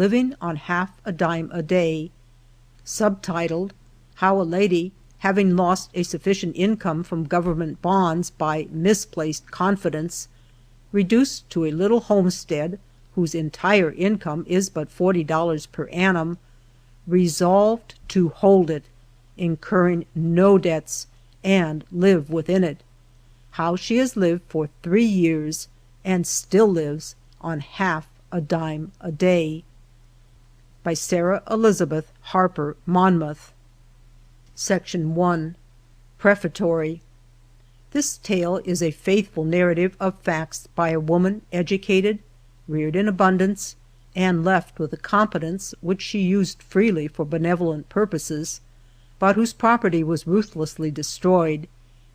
Living on Half a Dime a Day, subtitled, How a Lady, Having Lost a Sufficient Income from Government Bonds by Misplaced Confidence, reduced to a little homestead whose entire income is but $40 per annum, resolved to hold it, incurring no debts, and live within it. How she has lived for 3 years and still lives on half a dime a day. By Sarah Elizabeth Harper, Monmouth. Section 1. Prefatory. This tale is a faithful narrative of facts by a woman educated, reared in abundance, and left with a competence which she used freely for benevolent purposes, but whose property was ruthlessly destroyed,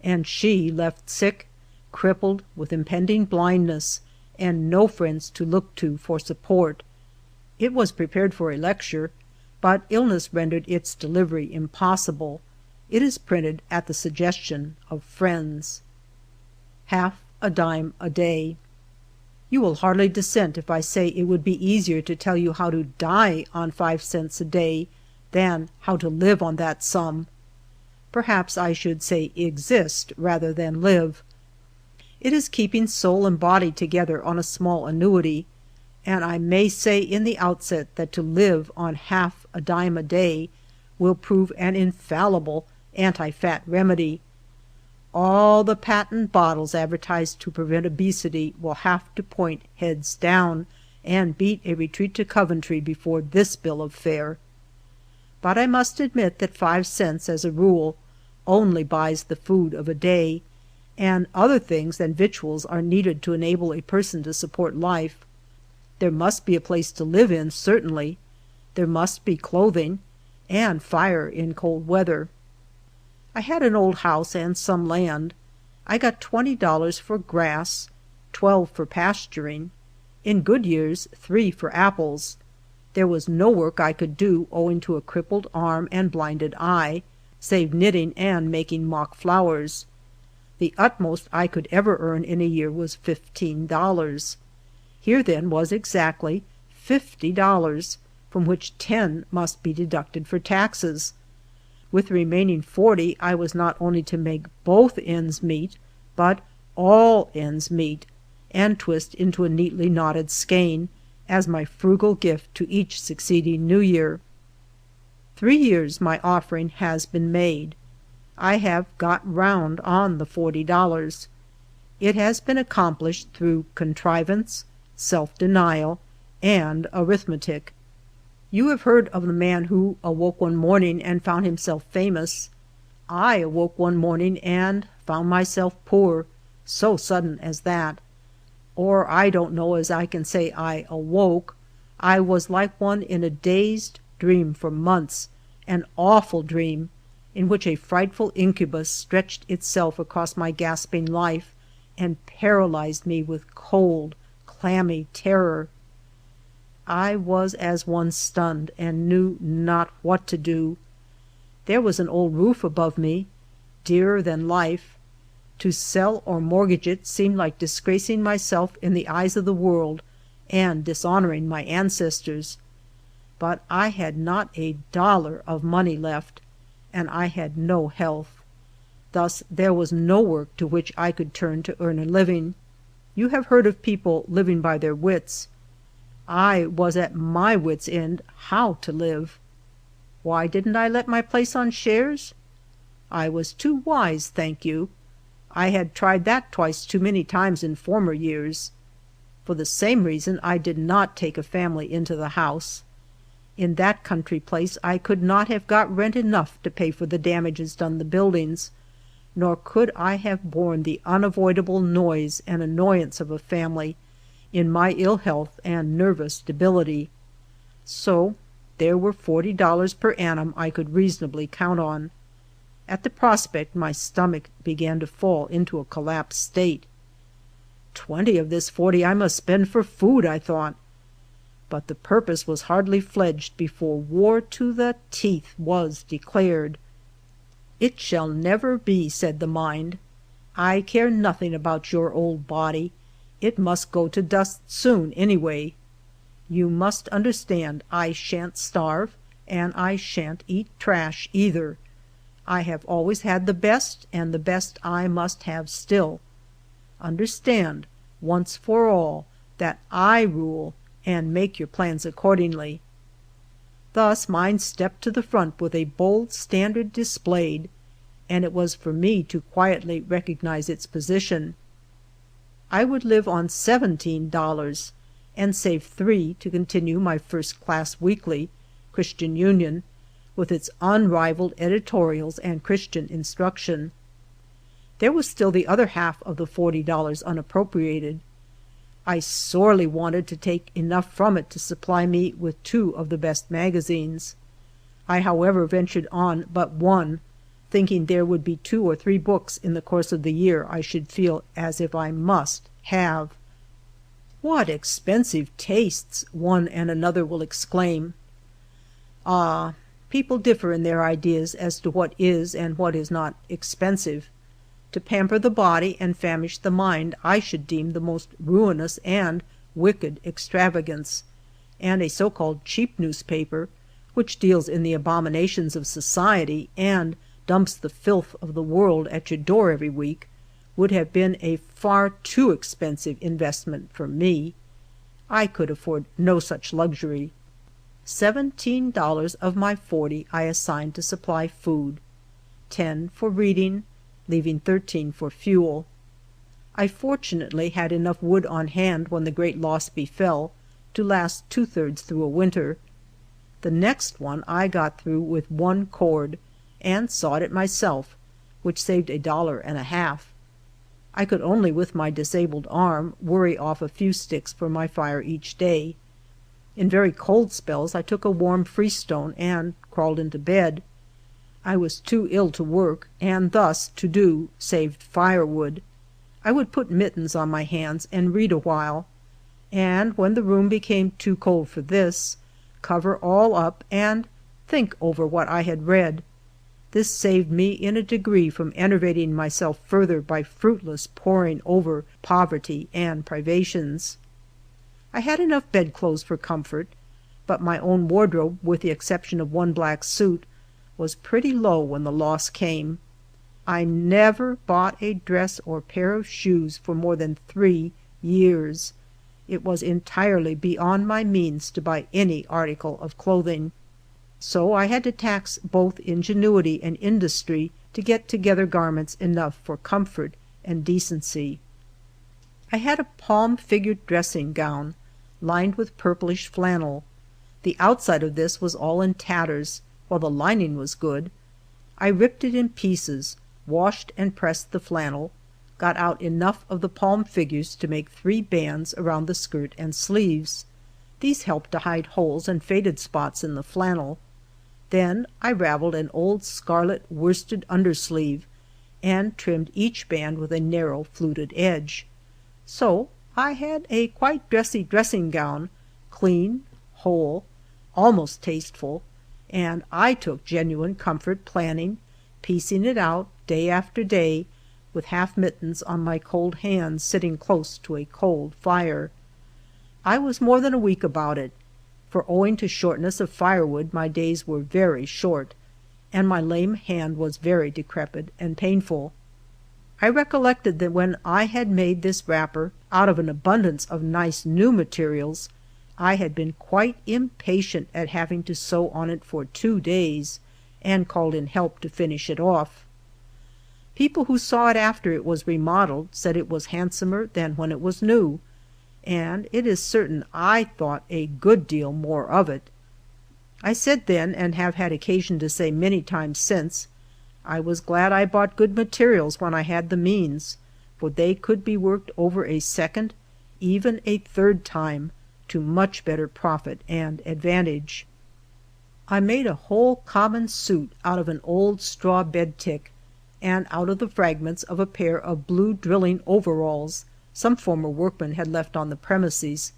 and she left sick, crippled, with impending blindness, and no friends to look to for support. It was prepared for a lecture, but illness rendered its delivery impossible. It is printed at the suggestion of friends. Half a Dime a Day. You will hardly dissent if I say it would be easier to tell you how to die on 5 cents a day than how to live on that sum. Perhaps I should say exist rather than live. It is keeping soul and body together on a small annuity, and I may say in the outset that to live on half a dime a day will prove an infallible anti-fat remedy. All the patent bottles advertised to prevent obesity will have to point heads down and beat a retreat to Coventry before this bill of fare. But I must admit that 5 cents, as a rule, only buys the food of a day, and other things than victuals are needed to enable a person to support life. There must be a place to live in, certainly. There must be clothing, and fire in cold weather. I had an old house and some land. I got $20 for grass, 12 for pasturing. In good years, 3 for apples. There was no work I could do owing to a crippled arm and blinded eye, save knitting and making mock flowers. The utmost I could ever earn in a year was $15. Here then was exactly $50, from which 10 must be deducted for taxes. With the remaining 40 I was not only to make both ends meet, but all ends meet, and twist into a neatly knotted skein, as my frugal gift to each succeeding New Year. 3 years my offering has been made. I have got round on the $40. It has been accomplished through contrivance, self-denial, and arithmetic. You have heard of the man who awoke one morning and found himself famous. I awoke one morning and found myself poor, so sudden as that. Or I don't know as I can say I awoke. I was like one in a dazed dream for months, an awful dream, in which a frightful incubus stretched itself across my gasping life and paralyzed me with cold, clammy terror. I was as one stunned and knew not what to do. There was an old roof above me, dearer than life. To sell or mortgage it seemed like disgracing myself in the eyes of the world and dishonoring my ancestors. But I had not a dollar of money left, and I had no health. Thus there was no work to which I could turn to earn a living. You have heard of people living by their wits. I was at my wits' end how to live. Why didn't I let my place on shares? I was too wise, thank you. I had tried that twice too many times in former years. For the same reason I did not take a family into the house. In that country place I could not have got rent enough to pay for the damages done the buildings, nor could I have borne the unavoidable noise and annoyance of a family in my ill health and nervous debility. So there were $40 per annum I could reasonably count on. At the prospect my stomach began to fall into a collapsed state. 20 of this 40 I must spend for food, I thought. But the purpose was hardly fledged before war to the teeth was declared. It shall never be, said the mind. I care nothing about your old body. It must go to dust soon, anyway. You must understand I shan't starve, and I shan't eat trash either. I have always had the best, and the best I must have still. Understand, once for all, that I rule, and make your plans accordingly." Thus mine stepped to the front with a bold standard displayed, and it was for me to quietly recognize its position. I would live on $17 and save $3 to continue my first-class weekly, Christian Union, with its unrivaled editorials and Christian instruction. There was still the other half of the $40 unappropriated. I sorely wanted to take enough from it to supply me with 2 of the best magazines. I, however, ventured on but one, thinking there would be 2 or 3 books in the course of the year I should feel as if I must have. "What expensive tastes!" one and another will exclaim. Ah, people differ in their ideas as to what is and what is not expensive. To pamper the body and famish the mind I should deem the most ruinous and wicked extravagance, and a so-called cheap newspaper, which deals in the abominations of society and dumps the filth of the world at your door every week, would have been a far too expensive investment for me. I could afford no such luxury. $17 of my $40 I assigned to supply food, 10 for reading, leaving 13 for fuel. I fortunately had enough wood on hand when the great loss befell to last 2/3 through a winter. The next one I got through with 1 cord, and sawed it myself, which saved $1.50. I could only with my disabled arm worry off a few sticks for my fire each day. In very cold spells I took a warm freestone and crawled into bed. I was too ill to work, and thus to do saved firewood. I would put mittens on my hands and read a while, and when the room became too cold for this, cover all up and think over what I had read. This saved me in a degree from enervating myself further by fruitless poring over poverty and privations. I had enough bedclothes for comfort, but my own wardrobe, with the exception of 1 black suit, was pretty low when the loss came. I never bought a dress or pair of shoes for more than 3 years. It was entirely beyond my means to buy any article of clothing. So I had to tax both ingenuity and industry to get together garments enough for comfort and decency. I had a palm-figured dressing gown, lined with purplish flannel. The outside of this was all in tatters, while the lining was good. I ripped it in pieces, washed and pressed the flannel, got out enough of the palm figures to make 3 bands around the skirt and sleeves. These helped to hide holes and faded spots in the flannel. Then I raveled an old scarlet worsted undersleeve and trimmed each band with a narrow fluted edge. So I had a quite dressy dressing gown, clean, whole, almost tasteful, and I took genuine comfort planning, piecing it out day after day, with half mittens on my cold hands sitting close to a cold fire. I was more than a week about it, for owing to shortness of firewood my days were very short, and my lame hand was very decrepit and painful. I recollected that when I had made this wrapper out of an abundance of nice new materials, I had been quite impatient at having to sew on it for 2 days, and called in help to finish it off. People who saw it after it was remodeled said it was handsomer than when it was new, and it is certain I thought a good deal more of it. I said then, and have had occasion to say many times since, I was glad I bought good materials when I had the means, for they could be worked over a second, even a third time, to much better profit and advantage. I made a whole common suit out of an old straw bed tick, and out of the fragments of a pair of blue drilling overalls some former workman had left on the premises,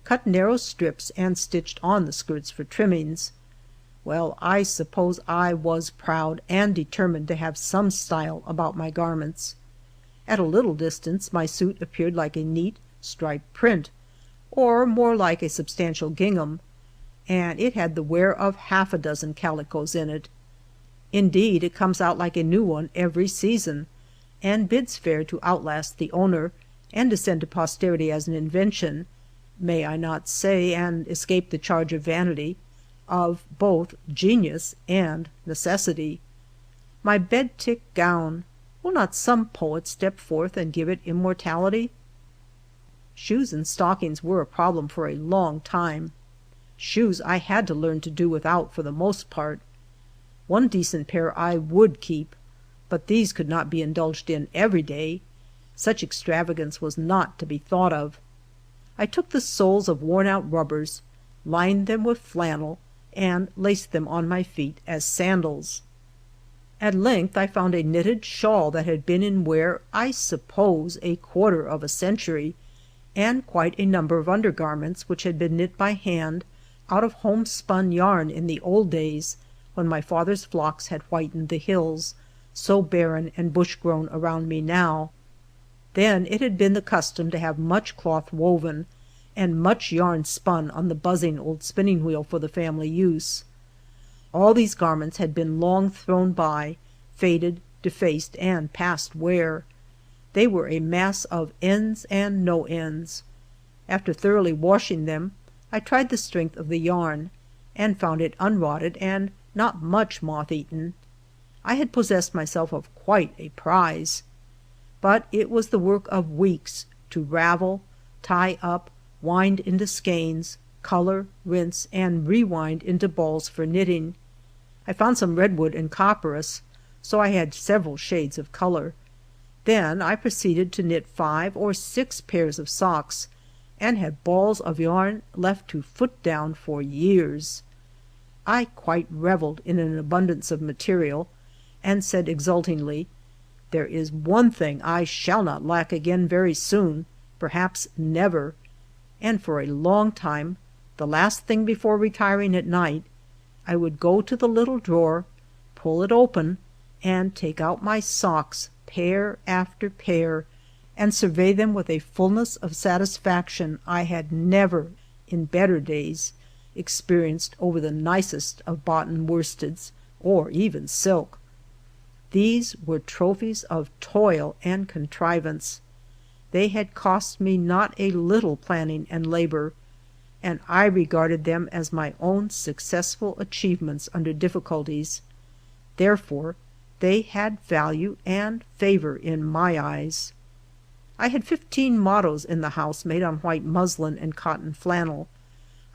cut narrow strips and stitched on the skirts for trimmings. Well, I suppose I was proud and determined to have some style about my garments. At a little distance my suit appeared like a neat striped print, or more like a substantial gingham, and it had the wear of half a dozen calicoes in it. Indeed, it comes out like a new one every season, and bids fair to outlast the owner, and descend to posterity as an invention, may I not say, and escape the charge of vanity, of both genius and necessity. My bed-tick gown, will not some poet step forth and give it immortality? Shoes and stockings were a problem for a long time. Shoes I had to learn to do without for the most part. One decent pair I would keep, but these could not be indulged in every day. Such extravagance was not to be thought of. I took the soles of worn-out rubbers, lined them with flannel, and laced them on my feet as sandals. At length I found a knitted shawl that had been in wear, I suppose, a quarter of a century, and quite a number of undergarments which had been knit by hand out of homespun yarn in the old days when my father's flocks had whitened the hills, so barren and bush-grown around me now. Then it had been the custom to have much cloth woven, and much yarn spun on the buzzing old spinning wheel for the family use. All these garments had been long thrown by, faded, defaced, and past wear. They were a mass of ends and no ends. After thoroughly washing them, I tried the strength of the yarn, and found it unrotted and not much moth-eaten. I had possessed myself of quite a prize. But it was the work of weeks to ravel, tie up, wind into skeins, color, rinse, and rewind into balls for knitting. I found some redwood and copperas, so I had several shades of color. Then I proceeded to knit 5 or 6 pairs of socks, and had balls of yarn left to foot down for years. I quite reveled in an abundance of material, and said exultingly, "There is one thing I shall not lack again very soon, perhaps never," and for a long time, the last thing before retiring at night, I would go to the little drawer, pull it open, and take out my socks, pair after pair, and survey them with a fullness of satisfaction I had never, in better days, experienced over the nicest of boughten worsteds, or even silk. These were trophies of toil and contrivance. They had cost me not a little planning and labor, and I regarded them as my own successful achievements under difficulties. Therefore, they had value and favor in my eyes. I had 15 mottos in the house made on white muslin and cotton flannel.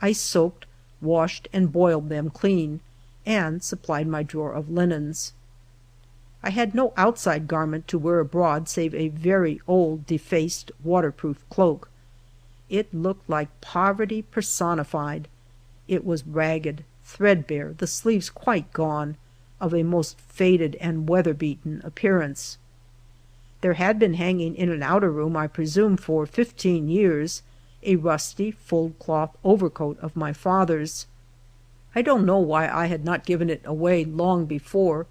I soaked, washed, and boiled them clean, and supplied my drawer of linens. I had no outside garment to wear abroad save a very old, defaced, waterproof cloak. It looked like poverty personified. It was ragged, threadbare, the sleeves quite gone, of a most faded and weather-beaten appearance. There had been hanging in an outer room, I presume for 15 years, a rusty fulled-cloth overcoat of my father's. I don't know why I had not given it away long before,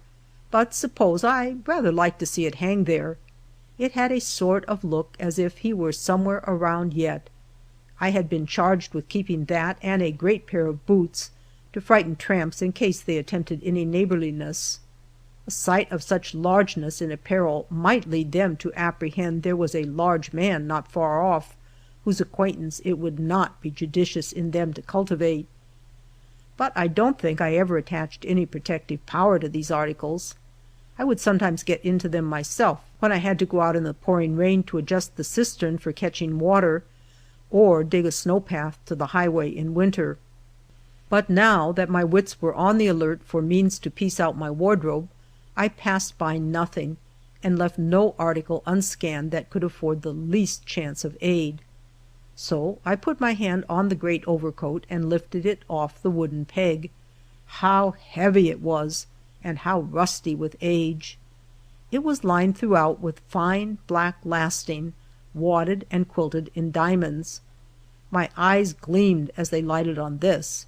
but suppose I rather liked to see it hang there. It had a sort of look as if he were somewhere around yet. I had been charged with keeping that and a great pair of boots, to frighten tramps in case they attempted any neighborliness. A sight of such largeness in apparel might lead them to apprehend there was a large man not far off, whose acquaintance it would not be judicious in them to cultivate. But I don't think I ever attached any protective power to these articles. I would sometimes get into them myself when I had to go out in the pouring rain to adjust the cistern for catching water, or dig a snow path to the highway in winter. But now that my wits were on the alert for means to piece out my wardrobe, I passed by nothing, and left no article unscanned that could afford the least chance of aid. So I put my hand on the great overcoat and lifted it off the wooden peg. How heavy it was, and how rusty with age! It was lined throughout with fine black lasting, wadded and quilted in diamonds. My eyes gleamed as they lighted on this.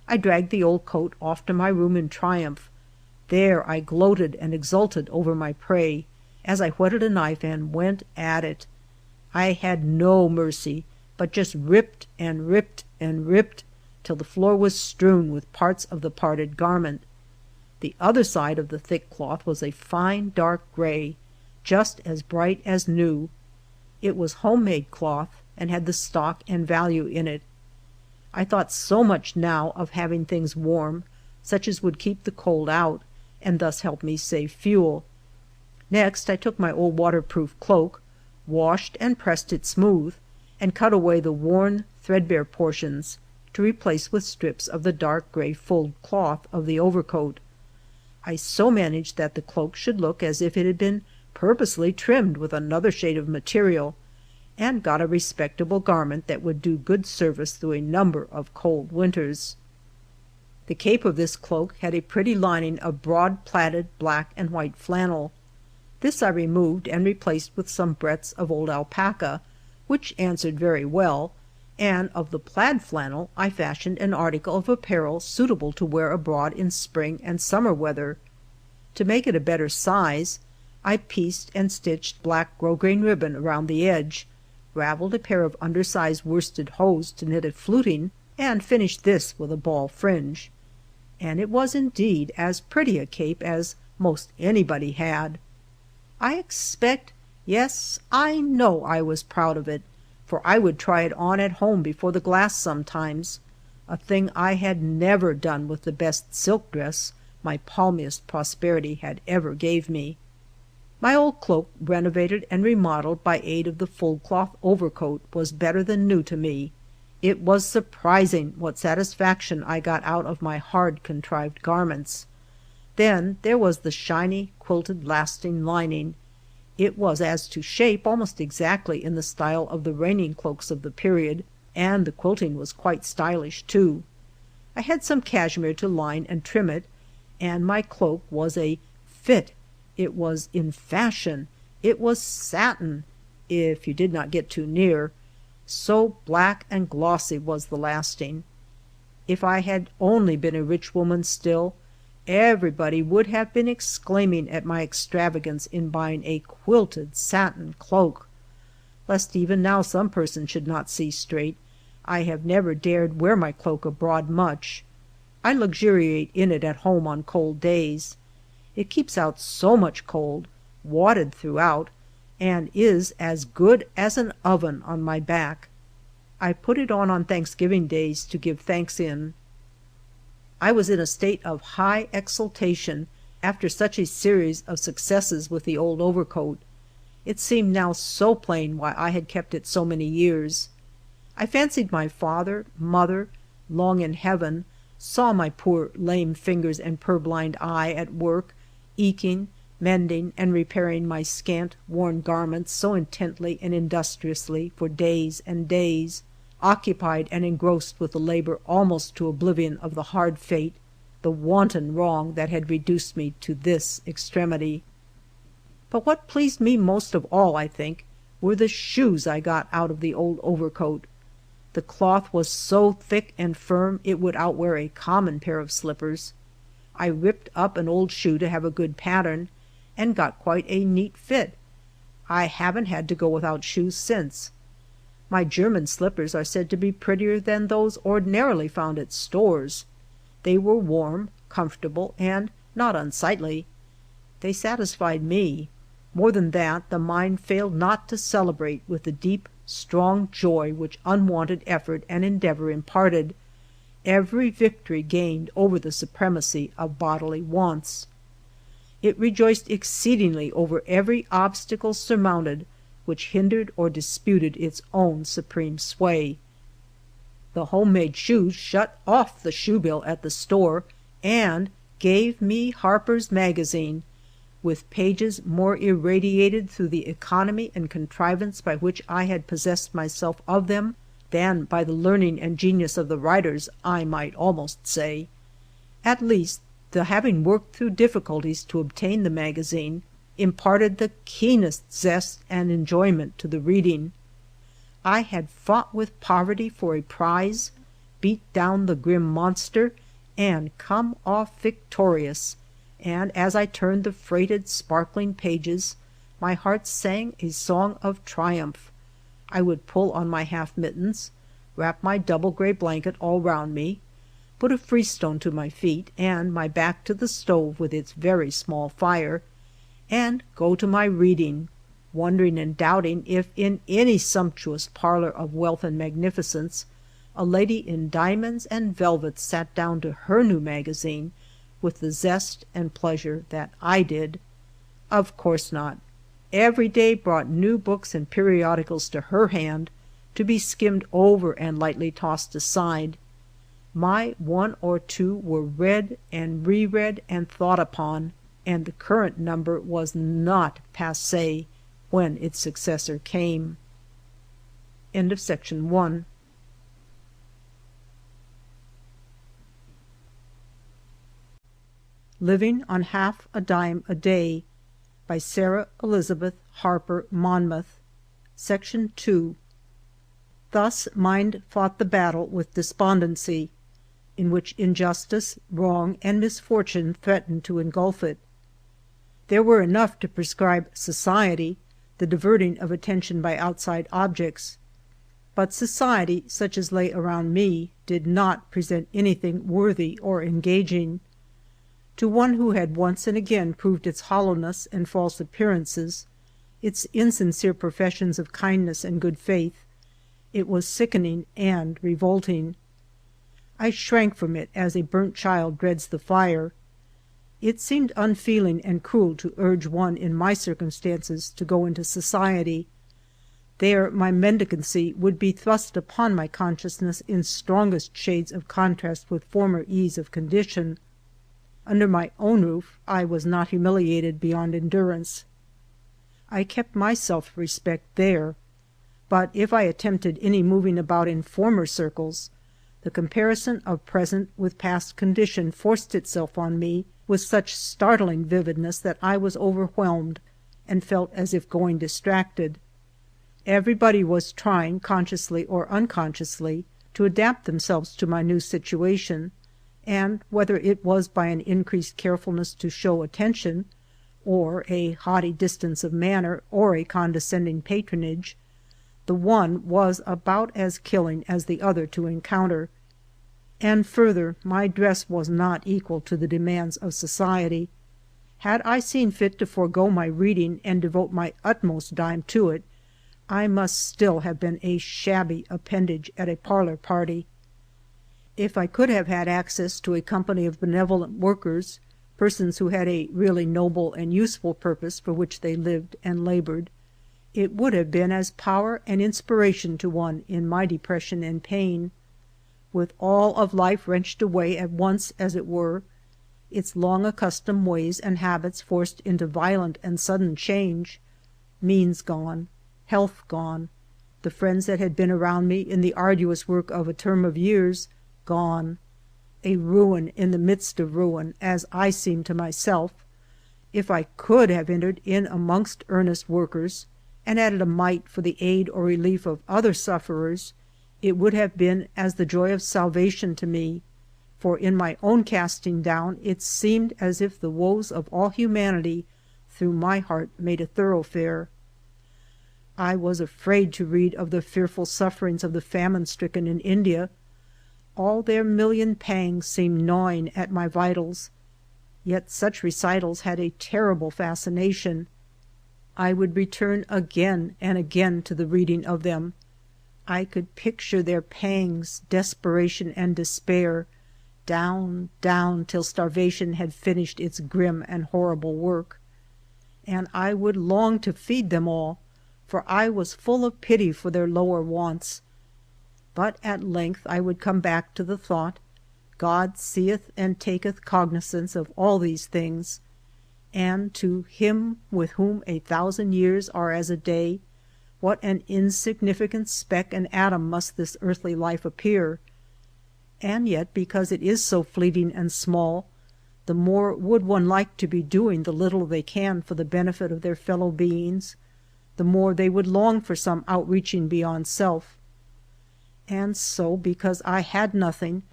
I dragged the old coat off to my room in triumph. There I gloated and exulted over my prey, as I whetted a knife and went at it. I had no mercy, but just ripped and ripped and ripped till the floor was strewn with parts of the parted garment. The other side of the thick cloth was a fine dark gray, just as bright as new. It was homemade cloth, and had the stock and value in it. I thought so much now of having things warm, such as would keep the cold out, and thus help me save fuel. Next I took my old waterproof cloak, washed and pressed it smooth, and cut away the worn, threadbare portions, to replace with strips of the dark gray fulled cloth of the overcoat. I so managed that the cloak should look as if it had been purposely trimmed with another shade of material, and got a respectable garment that would do good service through a number of cold winters. The cape of this cloak had a pretty lining of broad plaited black and white flannel. This I removed and replaced with some breadths of old alpaca, which answered very well, and of the plaid flannel I fashioned an article of apparel suitable to wear abroad in spring and summer weather. To make it a better size, I pieced and stitched black grosgrain ribbon around the edge, raveled a pair of undersized worsted hose to knit a fluting, and finished this with a ball fringe. And it was indeed as pretty a cape as most anybody had. I expect, yes, I know I was proud of it, for I would try it on at home before the glass sometimes, a thing I had never done with the best silk dress my palmiest prosperity had ever gave me. My old cloak, renovated and remodeled by aid of the fulled cloth overcoat, was better than new to me. It was surprising what satisfaction I got out of my hard contrived garments. Then there was the shiny, quilted lasting lining. It was as to shape almost exactly in the style of the reigning cloaks of the period, and the quilting was quite stylish too. I had some cashmere to line and trim it, and my cloak was a fit. It was in fashion. It was satin, if you did not get too near. So black and glossy was the lasting. If I had only been a rich woman still, everybody would have been exclaiming at my extravagance in buying a quilted satin cloak. Lest even now some person should not see straight, I have never dared wear my cloak abroad much. I luxuriate in it at home on cold days. It keeps out so much cold, wadded throughout, and is as good as an oven on my back. I put it on Thanksgiving days to give thanks in. I was in a state of high exultation after such a series of successes with the old overcoat. It seemed now so plain why I had kept it so many years. I fancied my father, mother, long in heaven, saw my poor lame fingers and purblind eye at work, eking, mending, and repairing my scant, worn garments so intently and industriously for days and days, occupied and engrossed with the labor almost to oblivion of the hard fate, the wanton wrong that had reduced me to this extremity. But what pleased me most of all, I think, were the shoes I got out of the old overcoat. The cloth was so thick and firm it would outwear a common pair of slippers. I ripped up an old shoe to have a good pattern, and got quite a neat fit. I haven't had to go without shoes since. My German slippers are said to be prettier than those ordinarily found at stores. They were warm, comfortable, and not unsightly. They satisfied me. More than that, the mind failed not to celebrate with the deep, strong joy which unwonted effort and endeavor imparted, every victory gained over the supremacy of bodily wants. It rejoiced exceedingly over every obstacle surmounted which hindered or disputed its own supreme sway. The homemade shoes shut off the shoe bill at the store and gave me Harper's magazine, with pages more irradiated through the economy and contrivance by which I had possessed myself of them than by the learning and genius of the writers, I might almost say. At least, the having worked through difficulties to obtain the magazine imparted the keenest zest and enjoyment to the reading. I had fought with poverty for a prize, beat down the grim monster, and come off victorious, and as I turned the freighted, sparkling pages, my heart sang a song of triumph. I would pull on my half mittens, wrap my double gray blanket all round me, put a freestone to my feet, and my back to the stove with its very small fire, and go to my reading, wondering and doubting if in any sumptuous parlor of wealth and magnificence a lady in diamonds and velvets sat down to her new magazine with the zest and pleasure that I did. Of course not. Every day brought new books and periodicals to her hand, to be skimmed over and lightly tossed aside. My one or two were read and reread and thought upon, and the current number was not passé when its successor came. End of section 1. Living on Half a Dime a Day by Sarah Elizabeth Harper Monmouth. Section 2. Thus mind fought the battle with despondency, in which injustice, wrong, and misfortune threatened to engulf it. There were enough to prescribe society, the diverting of attention by outside objects. But society, such as lay around me, did not present anything worthy or engaging. To one who had once and again proved its hollowness and false appearances, its insincere professions of kindness and good faith, it was sickening and revolting. I shrank from it as a burnt child dreads the fire. It seemed unfeeling and cruel to urge one in my circumstances to go into society. There my mendicancy would be thrust upon my consciousness in strongest shades of contrast with former ease of condition. Under my own roof I was not humiliated beyond endurance. I kept my self-respect there, but if I attempted any moving about in former circles, the comparison of present with past condition forced itself on me with such startling vividness that I was overwhelmed and felt as if going distracted. Everybody was trying, consciously or unconsciously, to adapt themselves to my new situation, and whether it was by an increased carefulness to show attention, or a haughty distance of manner, or a condescending patronage, the one was about as killing as the other to encounter. And further, my dress was not equal to the demands of society. Had I seen fit to forego my reading and devote my utmost dime to it, I must still have been a shabby appendage at a parlor party. If I could have had access to a company of benevolent workers, persons who had a really noble and useful purpose for which they lived and labored, it would have been as power and inspiration to one in my depression and pain. With all of life wrenched away at once, as it were, its long accustomed ways and habits forced into violent and sudden change, means gone, health gone, the friends that had been around me in the arduous work of a term of years gone, a ruin in the midst of ruin, as I seemed to myself, if I could have entered in amongst earnest workers, and added a mite for the aid or relief of other sufferers, it would have been as the joy of salvation to me, for in my own casting down it seemed as if the woes of all humanity through my heart made a thoroughfare. I was afraid to read of the fearful sufferings of the famine-stricken in India. All their million pangs seemed gnawing at my vitals, yet such recitals had a terrible fascination. I would return again and again to the reading of them. I could picture their pangs, desperation, and despair, down, down, till starvation had finished its grim and horrible work. And I would long to feed them all, for I was full of pity for their lower wants. But at length I would come back to the thought, God seeth and taketh cognizance of all these things, and to Him with whom 1,000 years are as a day, what an insignificant speck and atom must this earthly life appear. And yet, because it is so fleeting and small, the more would one like to be doing the little they can for the benefit of their fellow beings, the more they would long for some outreaching beyond self. And so, because I had nothing,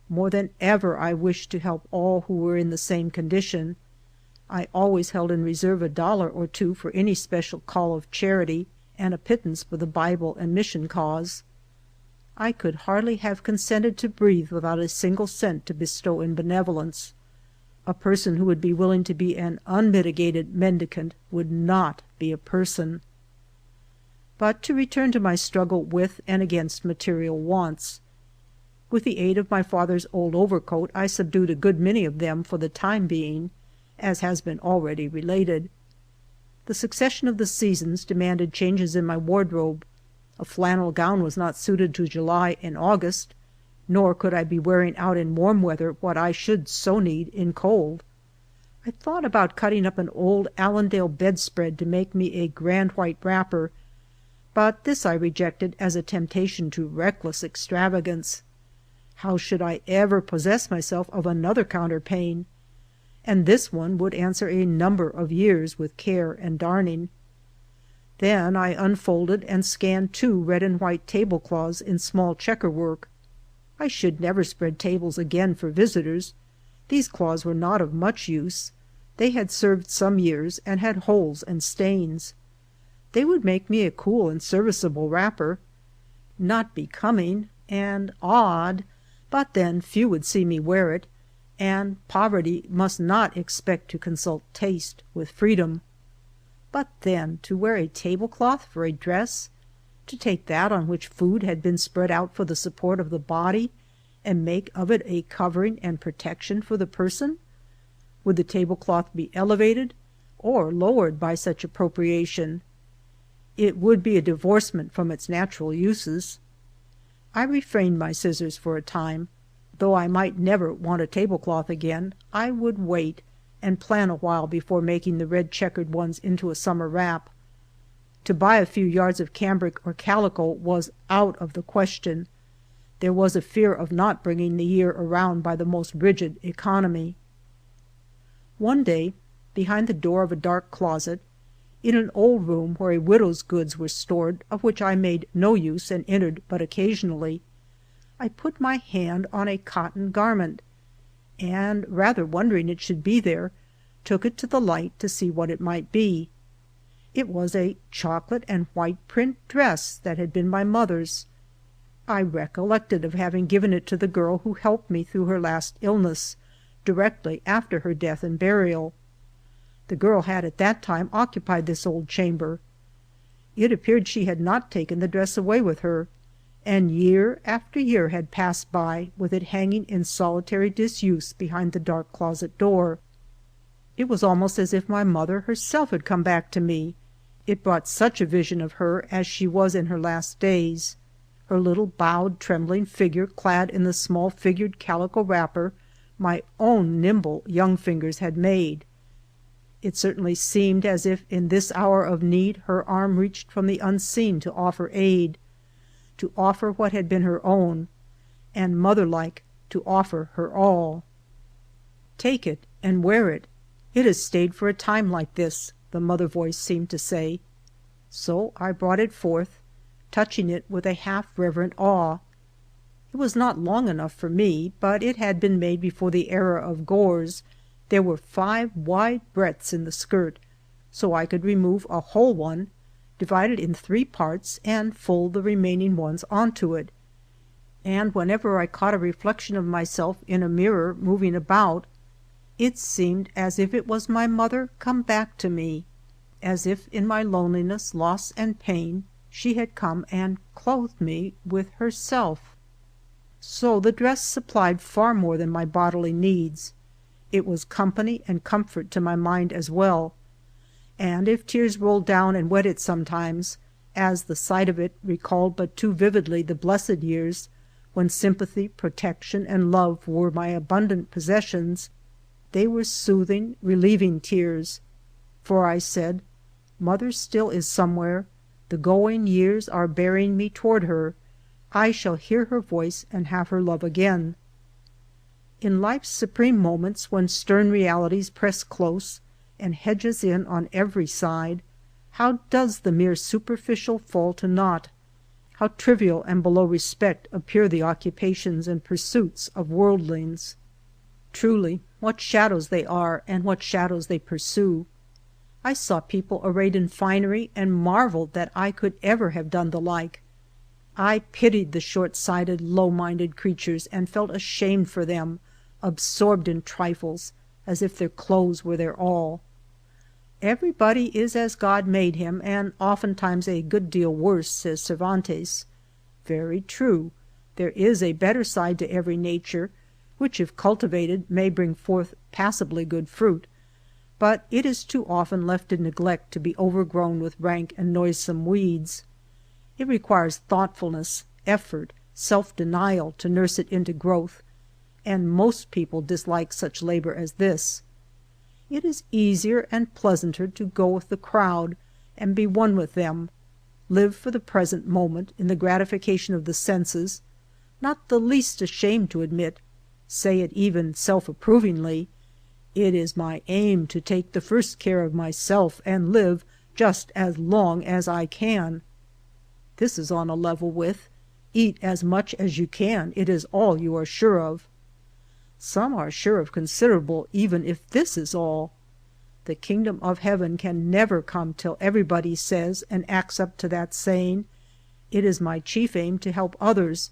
more than ever I wished to help all who were in the same condition. I always held in reserve $1 or $2 for any special call of charity, and a pittance for the Bible and mission cause. I could hardly have consented to breathe without a single cent to bestow in benevolence. A person who would be willing to be an unmitigated mendicant would not be a person. But to return to my struggle with and against material wants. With the aid of my father's old overcoat I subdued a good many of them for the time being, as has been already related. The succession of the seasons demanded changes in my wardrobe. A flannel gown was not suited to July and August, nor could I be wearing out in warm weather what I should so need in cold. I thought about cutting up an old Allendale bedspread to make me a grand white wrapper, but this I rejected as a temptation to reckless extravagance. How should I ever possess myself of another counterpane? And this one would answer a number of years with care and darning. Then I unfolded and scanned 2 red and white tablecloths in small checker work. I should never spread tables again for visitors. These cloths were not of much use. They had served some years and had holes and stains. They would make me a cool and serviceable wrapper. Not becoming and odd, but then few would see me wear it, and poverty must not expect to consult taste with freedom. But then to wear a tablecloth for a dress, to take that on which food had been spread out for the support of the body, and make of it a covering and protection for the person? Would the tablecloth be elevated or lowered by such appropriation? It would be a divorcement from its natural uses. I refrained my scissors for a time. Though I might never want a tablecloth again, I would wait and plan a while before making the red checkered ones into a summer wrap. To buy a few yards of cambric or calico was out of the question. There was a fear of not bringing the year around by the most rigid economy. One day, behind the door of a dark closet, in an old room where a widow's goods were stored, of which I made no use and entered but occasionally, I put my hand on a cotton garment, and, rather wondering it should be there, took it to the light to see what it might be. It was a chocolate and white print dress that had been my mother's. I recollected of having given it to the girl who helped me through her last illness, directly after her death and burial. The girl had at that time occupied this old chamber. It appeared she had not taken the dress away with her, and year after year had passed by with it hanging in solitary disuse behind the dark closet door. It was almost as if my mother herself had come back to me. It brought such a vision of her as she was in her last days, her little bowed, trembling figure clad in the small figured calico wrapper my own nimble young fingers had made. It certainly seemed as if in this hour of need her arm reached from the unseen to offer aid, to offer what had been her own, and mother-like to offer her all. "Take it and wear it. It has stayed for a time like this," the mother voice seemed to say. So I brought it forth, touching it with a half-reverent awe. It was not long enough for me, but it had been made before the era of gores. There were 5 wide breadths in the skirt, so I could remove a whole one, divide it in 3 parts, and fold the remaining ones onto it. And whenever I caught a reflection of myself in a mirror moving about, it seemed as if it was my mother come back to me, as if in my loneliness, loss, and pain she had come and clothed me with herself. So the dress supplied far more than my bodily needs. It was company and comfort to my mind as well, and if tears rolled down and wet it sometimes, as the sight of it recalled but too vividly the blessed years when sympathy, protection, and love were my abundant possessions, they were soothing, relieving tears, for I said, "Mother still is somewhere, the going years are bearing me toward her, I shall hear her voice and have her love again." In life's supreme moments, when stern realities press close and hedge us in on every side, how does the mere superficial fall to naught? How trivial and below respect appear the occupations and pursuits of worldlings! Truly, what shadows they are, and what shadows they pursue! I saw people arrayed in finery and marveled that I could ever have done the like. I pitied the short-sighted, low-minded creatures and felt ashamed for them, absorbed in trifles, as if their clothes were their all. Everybody is as God made him, and oftentimes a good deal worse, says Cervantes. Very true. There is a better side to every nature, which if cultivated may bring forth passably good fruit, but it is too often left in neglect to be overgrown with rank and noisome weeds. It requires thoughtfulness, effort, self-denial to nurse it into growth, and most people dislike such labor as this. It is easier and pleasanter to go with the crowd and be one with them, live for the present moment in the gratification of the senses, not the least ashamed to admit, say it even self-approvingly, "It is my aim to take the first care of myself and live just as long as I can." This is on a level with, "Eat as much as you can, it is all you are sure of." Some are sure of considerable, even if this is all. The kingdom of heaven can never come till everybody says and acts up to that saying, "It is my chief aim to help others,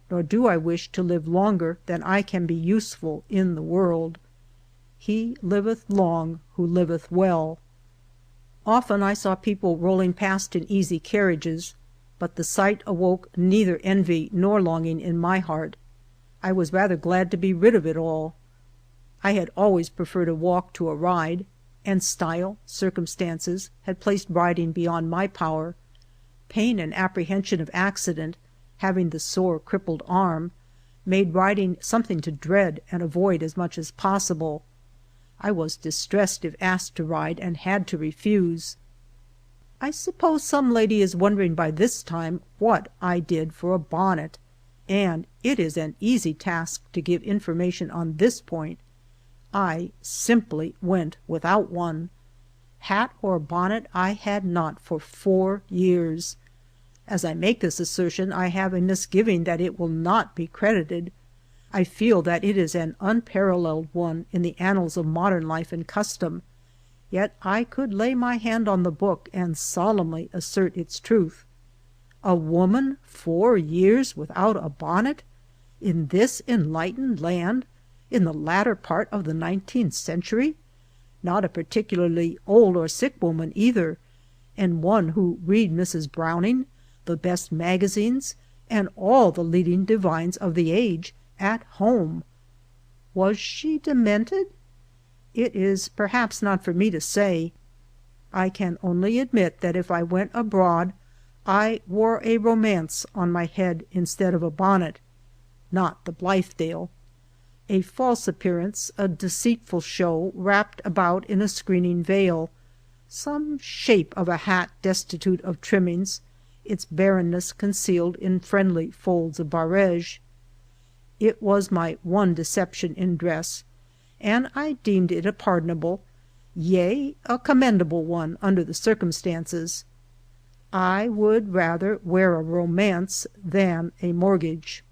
nor do I wish to live longer than I can be useful in the world." He liveth long who liveth well. Often I saw people rolling past in easy carriages, but the sight awoke neither envy nor longing in my heart. I was rather glad to be rid of it all. I had always preferred a walk to a ride, and style, circumstances, had placed riding beyond my power. Pain and apprehension of accident, having the sore, crippled arm, made riding something to dread and avoid as much as possible. I was distressed if asked to ride, and had to refuse. I suppose some lady is wondering by this time what I did for a bonnet, and it is an easy task to give information on this point. I simply went without one. Hat or bonnet I had not for 4 years. As I make this assertion, I have a misgiving that it will not be credited. I feel that it is an unparalleled one in the annals of modern life and custom, yet I could lay my hand on the book and solemnly assert its truth. A woman 4 years without a bonnet, in this enlightened land, in the latter part of the 19th century, not a particularly old or sick woman either, and one who read Mrs. Browning, the best magazines, and all the leading divines of the age at home. Was she demented? It is perhaps not for me to say. I can only admit that if I went abroad I wore a romance on my head instead of a bonnet, not the Blithedale. A false appearance, a deceitful show wrapped about in a screening veil, some shape of a hat destitute of trimmings, its barrenness concealed in friendly folds of barège. It was my one deception in dress, and I deemed it a pardonable, yea, a commendable one under the circumstances. I would rather wear a romance than a mortgage.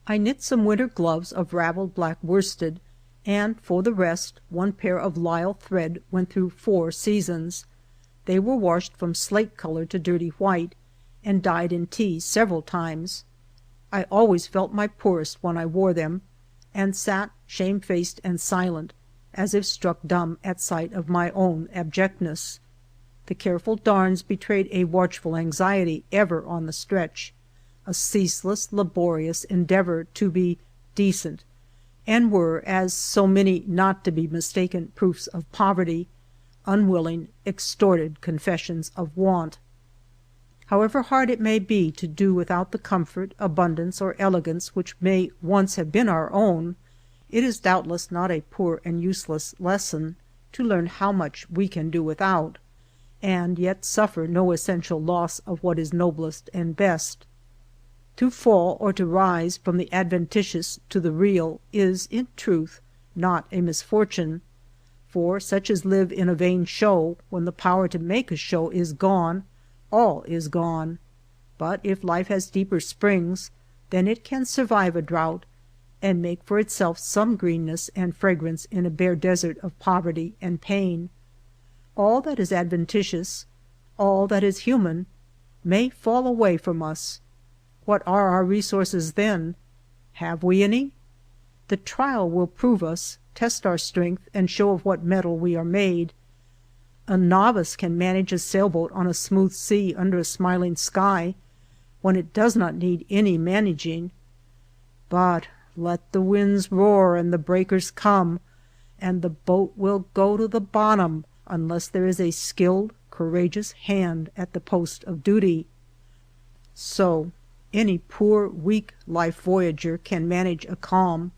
I knit some winter gloves of ravelled black worsted, and for the rest, one pair of lisle thread went through 4 seasons. They were washed from slate color to dirty white, and dyed in tea several times. I always felt my poorest when I wore them, and sat shamefaced and silent, as if struck dumb at sight of my own abjectness. The careful darns betrayed a watchful anxiety ever on the stretch, a ceaseless, laborious endeavor to be decent, and were, as so many not to be mistaken proofs of poverty, unwilling, extorted confessions of want. However hard it may be to do without the comfort, abundance, or elegance which may once have been our own, it is doubtless not a poor and useless lesson to learn how much we can do without, and yet suffer no essential loss of what is noblest and best. To fall or to rise from the adventitious to the real is, in truth, not a misfortune, for such as live in a vain show, when the power to make a show is gone, all is gone. But if life has deeper springs, then it can survive a drought, and make for itself some greenness and fragrance in a bare desert of poverty and pain. All that is adventitious, all that is human, may fall away from us. What are our resources then? Have we any? The trial will prove us, test our strength, and show of what metal we are made. A novice can manage a sailboat on a smooth sea under a smiling sky, when it does not need any managing. But let the winds roar and the breakers come, and the boat will go to the bottom unless there is a skilled, courageous hand at the post of duty. So any poor, weak life voyager can manage a calm.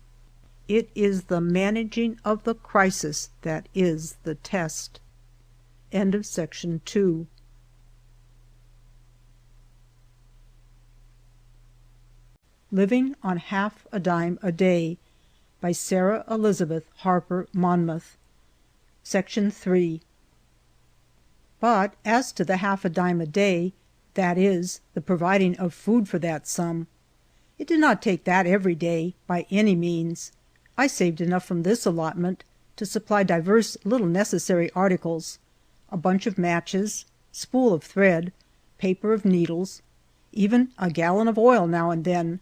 It is the managing of the crisis that is the test. End of section 2. Living on Half a Dime a Day by Sarah Elizabeth Harper, Monmouth. Section 3. But as to the half a dime a day, that is, the providing of food for that sum, it did not take that every day, by any means. I saved enough from this allotment to supply divers little necessary articles, a bunch of matches, spool of thread, paper of needles, even a gallon of oil now and then.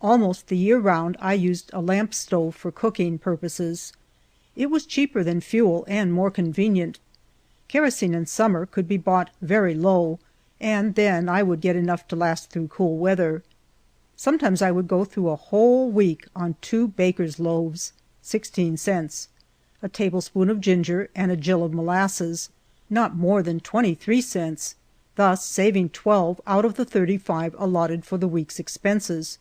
Almost the year round I used a lamp stove for cooking purposes. It was cheaper than fuel and more convenient. Kerosene in summer could be bought very low, and then I would get enough to last through cool weather. Sometimes I would go through a whole week on 2 baker's loaves, 16 cents, a tablespoon of ginger and a gill of molasses, not more than 23 cents, thus saving 12 out of the 35 allotted for the week's expenses.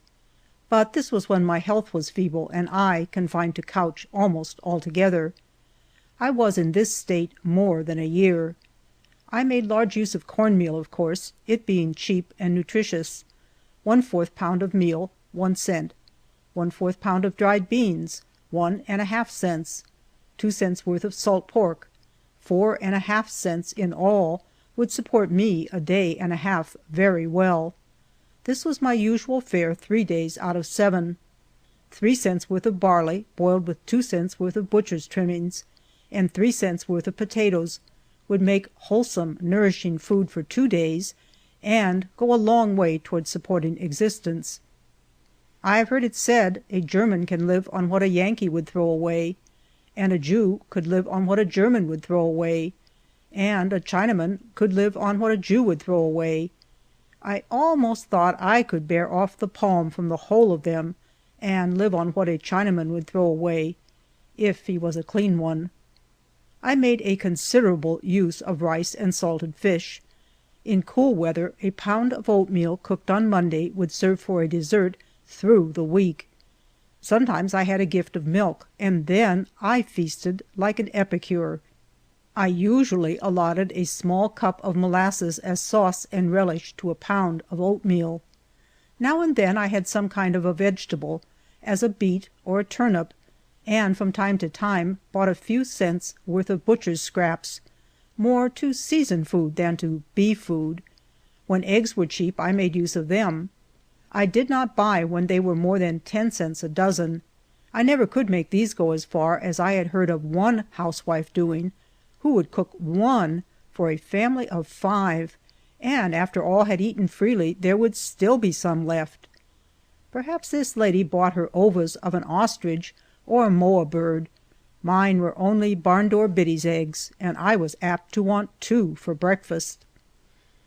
But this was when my health was feeble and I confined to couch almost altogether. I was in this state more than a year. I made large use of cornmeal, of course, it being cheap and nutritious. 1/4 pound of meal, 1 cent. 1/4 pound of dried beans, 1½ cents. 2 cents worth of salt pork. 4½ cents in all would support me a day and a half very well. This was my usual fare 3 days out of 7. 3 cents worth of barley, boiled with 2 cents worth of butcher's trimmings, and 3 cents worth of potatoes, would make wholesome, nourishing food for 2 days, and go a long way toward supporting existence. I have heard it said a German can live on what a Yankee would throw away, and a Jew could live on what a German would throw away, and a Chinaman could live on what a Jew would throw away. I almost thought I could bear off the palm from the whole of them, and live on what a Chinaman would throw away, if he was a clean one. I made a considerable use of rice and salted fish. In cool weather, a pound of oatmeal cooked on Monday would serve for a dessert through the week. Sometimes I had a gift of milk, and then I feasted like an epicure. I usually allotted a small cup of molasses as sauce and relish to a pound of oatmeal. Now and then I had some kind of a vegetable, as a beet or a turnip, and from time to time bought a few cents worth of butcher's scraps, more to season food than to be food. When eggs were cheap I made use of them. I did not buy when they were more than 10 cents a dozen. I never could make these go as far as I had heard of one housewife doing, who would cook 1 for a family of 5, and after all had eaten freely there would still be some left. Perhaps this lady bought her ovas of an ostrich or a moa bird. Mine were only barn-door biddies' eggs, and I was apt to want 2 for breakfast.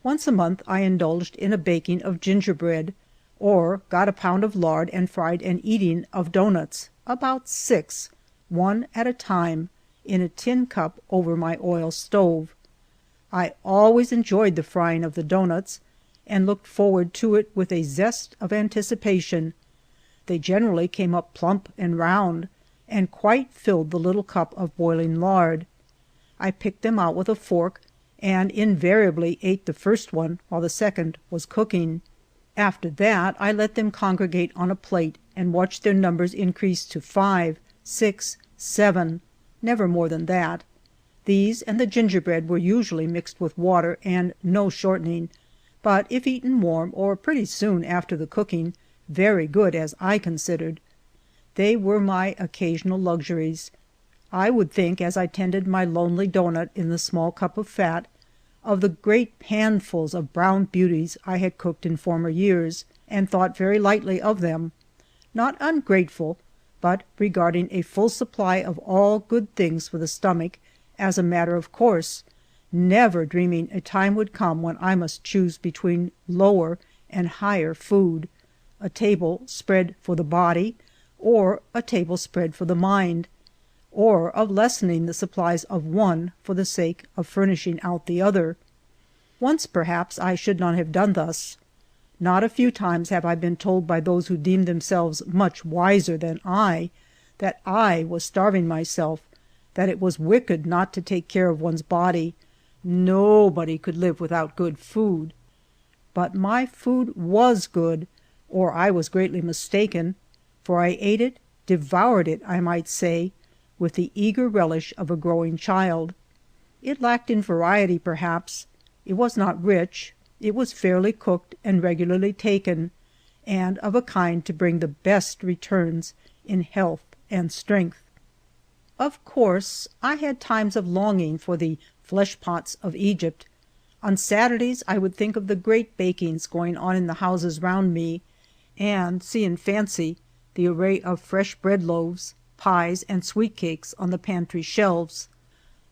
Once a month I indulged in a baking of gingerbread, or got a pound of lard and fried an eating of doughnuts, about 6, 1 at a time, in a tin cup over my oil stove. I always enjoyed the frying of the doughnuts, and looked forward to it with a zest of anticipation. They generally came up plump and round, and quite filled the little cup of boiling lard. I picked them out with a fork, and invariably ate the first one while the second was cooking. After that I let them congregate on a plate, and watched their numbers increase to 5, 6, 7, never more than that. These and the gingerbread were usually mixed with water and no shortening, but if eaten warm or pretty soon after the cooking, very good as I considered. They were my occasional luxuries. I would think, as I tended my lonely doughnut in the small cup of fat, of the great panfuls of brown beauties I had cooked in former years, and thought very lightly of them, not ungrateful, but regarding a full supply of all good things for the stomach as a matter of course, never dreaming a time would come when I must choose between lower and higher food, a table spread for the body or a table spread for the mind, or of lessening the supplies of one for the sake of furnishing out the other. Once, perhaps, I should not have done thus. Not a few times have I been told by those who deemed themselves much wiser than I, that I was starving myself, that it was wicked not to take care of one's body. Nobody could live without good food. But my food was good, or I was greatly mistaken, for I ate it, devoured it, I might say, with the eager relish of a growing child. It lacked in variety, perhaps. It was not rich. It was fairly cooked and regularly taken, and of a kind to bring the best returns in health and strength. Of course, I had times of longing for the flesh pots of Egypt. On Saturdays I would think of the great bakings going on in the houses round me, and see in fancy the array of fresh bread loaves, pies, and sweet cakes on the pantry shelves,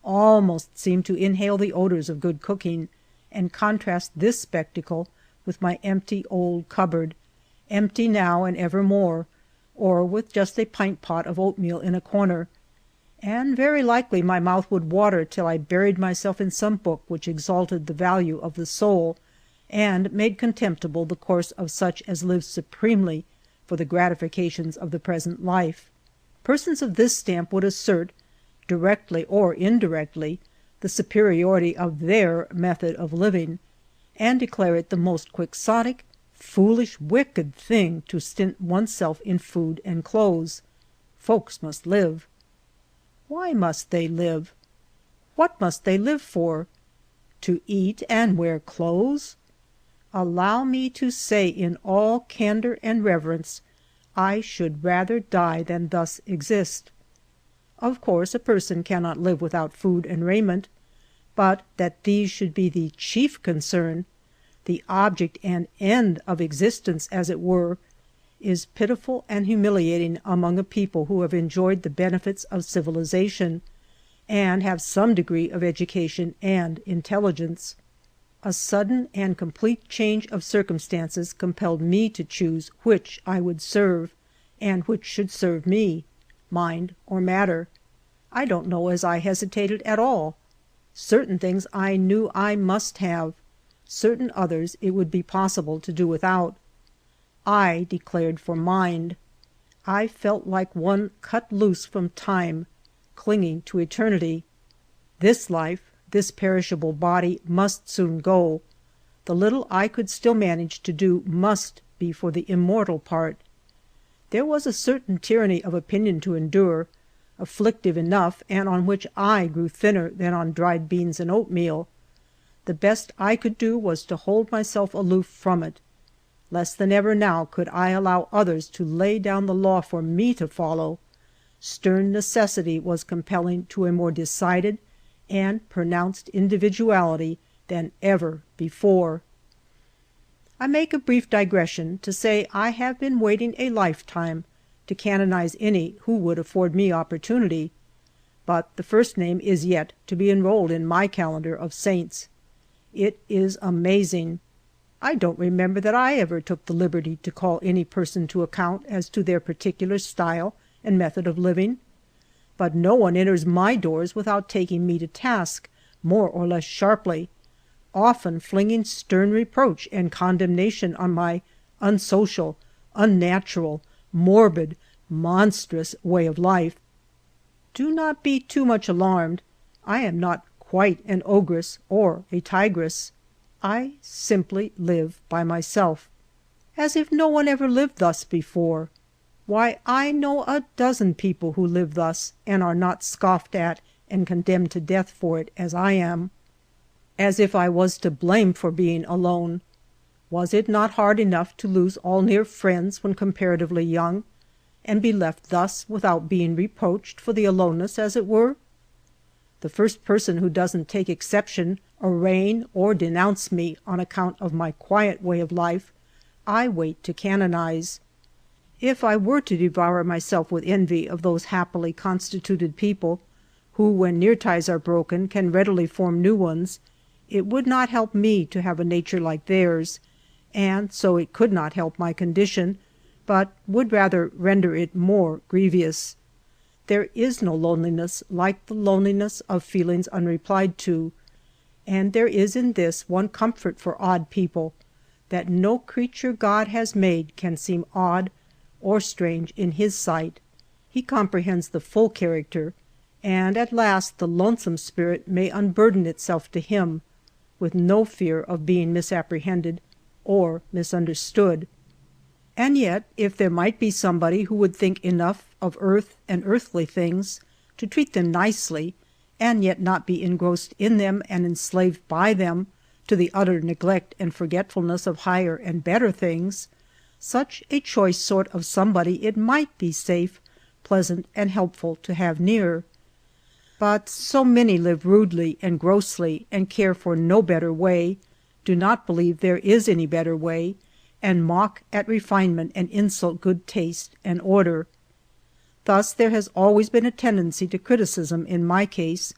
almost seemed to inhale the odors of good cooking, and contrast this spectacle with my empty old cupboard, empty now and evermore, or with just a pint pot of oatmeal in a corner, and very likely my mouth would water till I buried myself in some book which exalted the value of the soul, and made contemptible the course of such as live supremely for the gratifications of the present life. Persons of this stamp would assert, directly or indirectly, the superiority of their method of living, and declare it the most quixotic, foolish, wicked thing to stint oneself in food and clothes. Folks must live. Why must they live? What must they live for? To eat and wear clothes? Allow me to say in all candor and reverence, I should rather die than thus exist. Of course, a person cannot live without food and raiment, but that these should be the chief concern, the object and end of existence, as it were, is pitiful and humiliating among a people who have enjoyed the benefits of civilization, and have some degree of education and intelligence. A sudden and complete change of circumstances compelled me to choose which I would serve, and which should serve me, mind or matter. I don't know as I hesitated at all. Certain things I knew I must have, certain others it would be possible to do without. I declared for mind. I felt like one cut loose from time, clinging to eternity. This life, this perishable body, must soon go. The little I could still manage to do must be for the immortal part. There was a certain tyranny of opinion to endure, afflictive enough, and on which I grew thinner than on dried beans and oatmeal. The best I could do was to hold myself aloof from it. Less than ever now could I allow others to lay down the law for me to follow. Stern necessity was compelling to a more decided and pronounced individuality than ever before. I make a brief digression to say I have been waiting a lifetime to canonize any who would afford me opportunity, but the first name is yet to be enrolled in my calendar of saints. It is amazing. I don't remember that I ever took the liberty to call any person to account as to their particular style and method of living, but no one enters my doors without taking me to task, more or less sharply, often flinging stern reproach and condemnation on my unsocial, unnatural, morbid, monstrous way of life. Do not be too much alarmed. I am not quite an ogress or a tigress. I simply live by myself, as if no one ever lived thus before. Why, I know a dozen people who live thus, and are not scoffed at and condemned to death for it, as I am. As if I was to blame for being alone. Was it not hard enough to lose all near friends when comparatively young, and be left thus without being reproached for the aloneness, as it were? The first person who doesn't take exception, arraign, or denounce me on account of my quiet way of life, I wait to canonize. If I were to devour myself with envy of those happily constituted people, who, when near ties are broken, can readily form new ones, it would not help me to have a nature like theirs, and so it could not help my condition, but would rather render it more grievous. There is no loneliness like the loneliness of feelings unreplied to, and there is in this one comfort for odd people, that no creature God has made can seem odd or strange in His sight. He comprehends the full character, and at last the lonesome spirit may unburden itself to Him, with no fear of being misapprehended or misunderstood. And yet, if there might be somebody who would think enough of earth and earthly things to treat them nicely, and yet not be engrossed in them and enslaved by them to the utter neglect and forgetfulness of higher and better things, such a choice sort of somebody it might be safe, pleasant, and helpful to have near. But so many live rudely and grossly, and care for no better way, do not believe there is any better way, and mock at refinement and insult good taste and order. Thus there has always been a tendency to criticism in my case,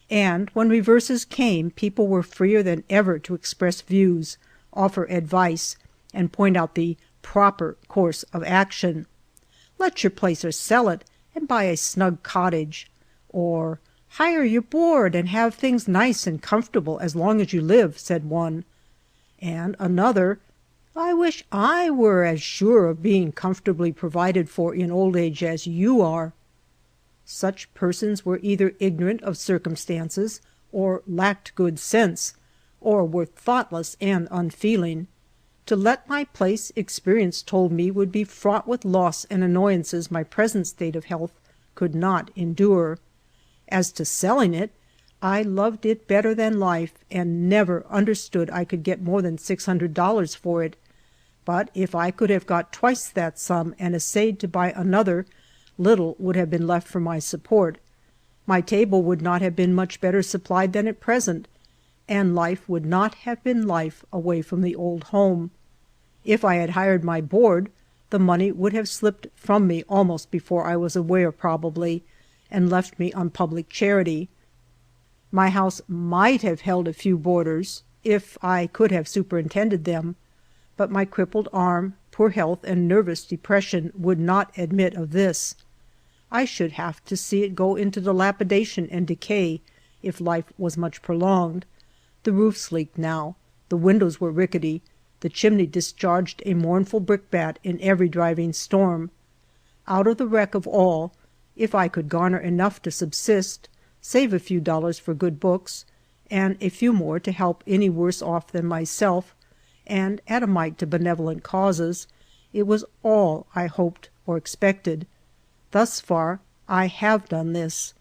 and when reverses came, people were freer than ever to express views, offer advice, and point out the proper course of action. Let your place or sell it, and buy a snug cottage, or hire your board and have things nice and comfortable as long as you live, said one. And another, I wish I were as sure of being comfortably provided for in old age as you are. Such persons were either ignorant of circumstances, or lacked good sense, or were thoughtless and unfeeling. To let my place, experience told me, would be fraught with loss and annoyances my present state of health could not endure. As to selling it, I loved it better than life, and never understood I could get more than $600 for it. But if I could have got twice that sum and essayed to buy another, little would have been left for my support. My table would not have been much better supplied than at present, and life would not have been life away from the old home. If I had hired my board, the money would have slipped from me almost before I was aware, probably, and left me on public charity. My house might have held a few boarders, if I could have superintended them, but my crippled arm, poor health, and nervous depression would not admit of this. I should have to see it go into dilapidation and decay if life was much prolonged. The roofs leaked now, the windows were rickety, the chimney discharged a mournful brickbat in every driving storm. Out of the wreck of all, if I could garner enough to subsist, save a few dollars for good books, and a few more to help any worse off than myself, and add a mite to benevolent causes, it was all I hoped or expected. Thus far I have done this.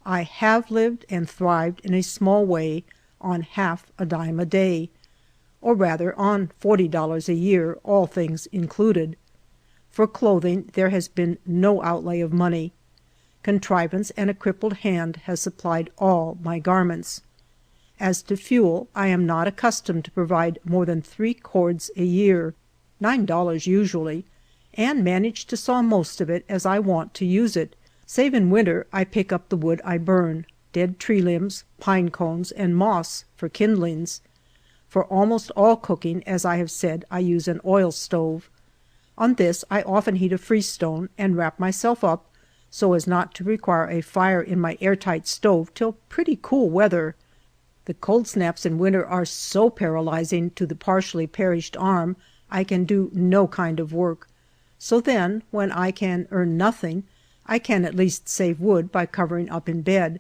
I have lived and thrived in a small way on half a dime a day, or rather on $40 a year, all things included. For clothing there has been no outlay of money. Contrivance and a crippled hand has supplied all my garments. As to fuel, I am not accustomed to provide more than 3 cords a year, $9 usually, and manage to saw most of it as I want to use it, save in winter I pick up the wood I burn, dead tree limbs, pine cones, and moss for kindlings. For almost all cooking, as I have said, I use an oil stove. On this I often heat a freestone and wrap myself up so as not to require a fire in my airtight stove till pretty cool weather. The cold snaps in winter are so paralyzing to the partially perished arm I can do no kind of work. So then, when I can earn nothing, I can at least save wood by covering up in bed.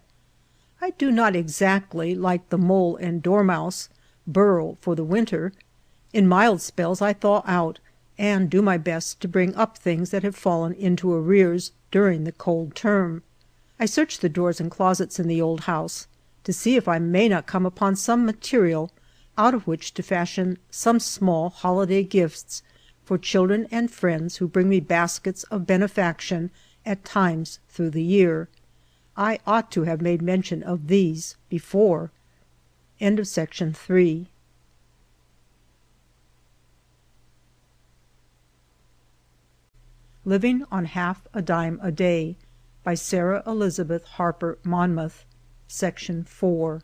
I do not exactly, like the mole and dormouse, burrow for the winter. In mild spells I thaw out, and do my best to bring up things that have fallen into arrears during the cold term. I search the drawers and closets in the old house, to see if I may not come upon some material out of which to fashion some small holiday gifts for children and friends who bring me baskets of benefaction at times through the year. I ought to have made mention of these before. End of section 3. Living on Half a Dime a Day by Sarah Elizabeth Harper, Monmouth, Section 4.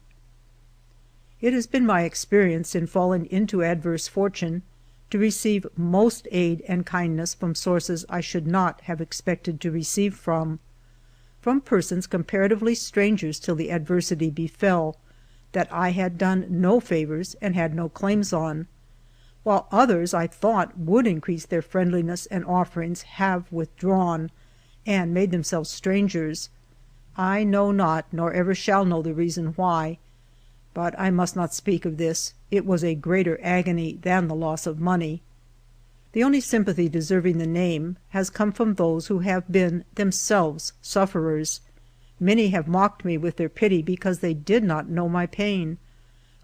It has been my experience in falling into adverse fortune to receive most aid and kindness from sources I should not have expected to receive from persons comparatively strangers till the adversity befell, that I had done no favors and had no claims on, while others I thought would increase their friendliness and offerings have withdrawn, and made themselves strangers. I know not, nor ever shall know the reason why, but I must not speak of this. It was a greater agony than the loss of money. The only sympathy deserving the name has come from those who have been themselves sufferers. Many have mocked me with their pity because they did not know my pain.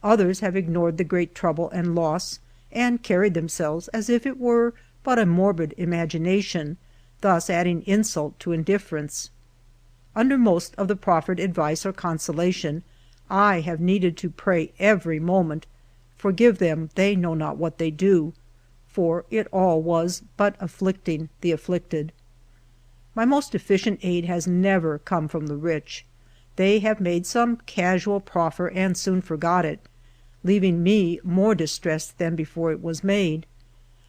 Others have ignored the great trouble and loss, and carried themselves as if it were but a morbid imagination, thus adding insult to indifference. Under most of the proffered advice or consolation, I have needed to pray every moment, "Forgive them, they know not what they do," for it all was but afflicting the afflicted. My most efficient aid has never come from the rich. They have made some casual proffer and soon forgot it, leaving me more distressed than before it was made.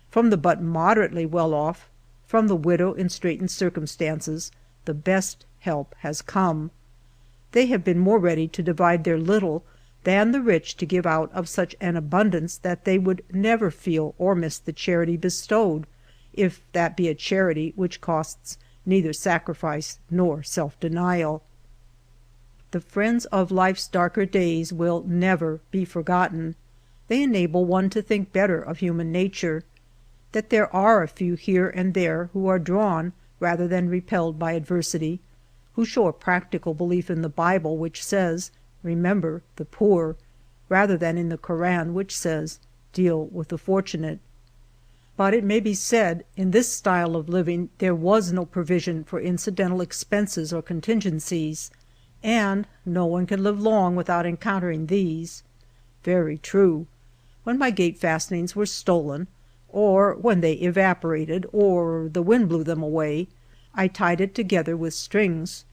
From the but moderately well off, from the widow in straitened circumstances, the best help has come. They have been more ready to divide their little than the rich to give out of such an abundance that they would never feel or miss the charity bestowed, if that be a charity which costs neither sacrifice nor self-denial. The friends of life's darker days will never be forgotten. They enable one to think better of human nature. That there are a few here and there who are drawn rather than repelled by adversity, who show a practical belief in the Bible which says, "Remember the poor," rather than in the Koran which says, "Deal with the fortunate." But it may be said, in this style of living there was no provision for incidental expenses or contingencies, and no one can live long without encountering these. Very true. When my gate fastenings were stolen, or when they evaporated, or the wind blew them away, I tied it together with strings.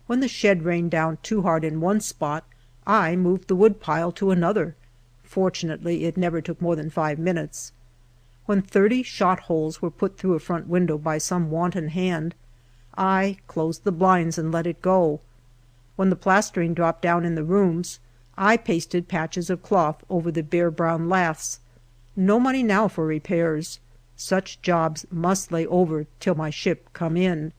When the shed rained down too hard in one spot, I moved the woodpile to another. Fortunately, it never took more than 5 minutes. When 30 shot holes were put through a front window by some wanton hand, I closed the blinds and let it go. When the plastering dropped down in the rooms, I pasted patches of cloth over the bare brown laths. No money now for repairs. Such jobs must lay over till my ship come in.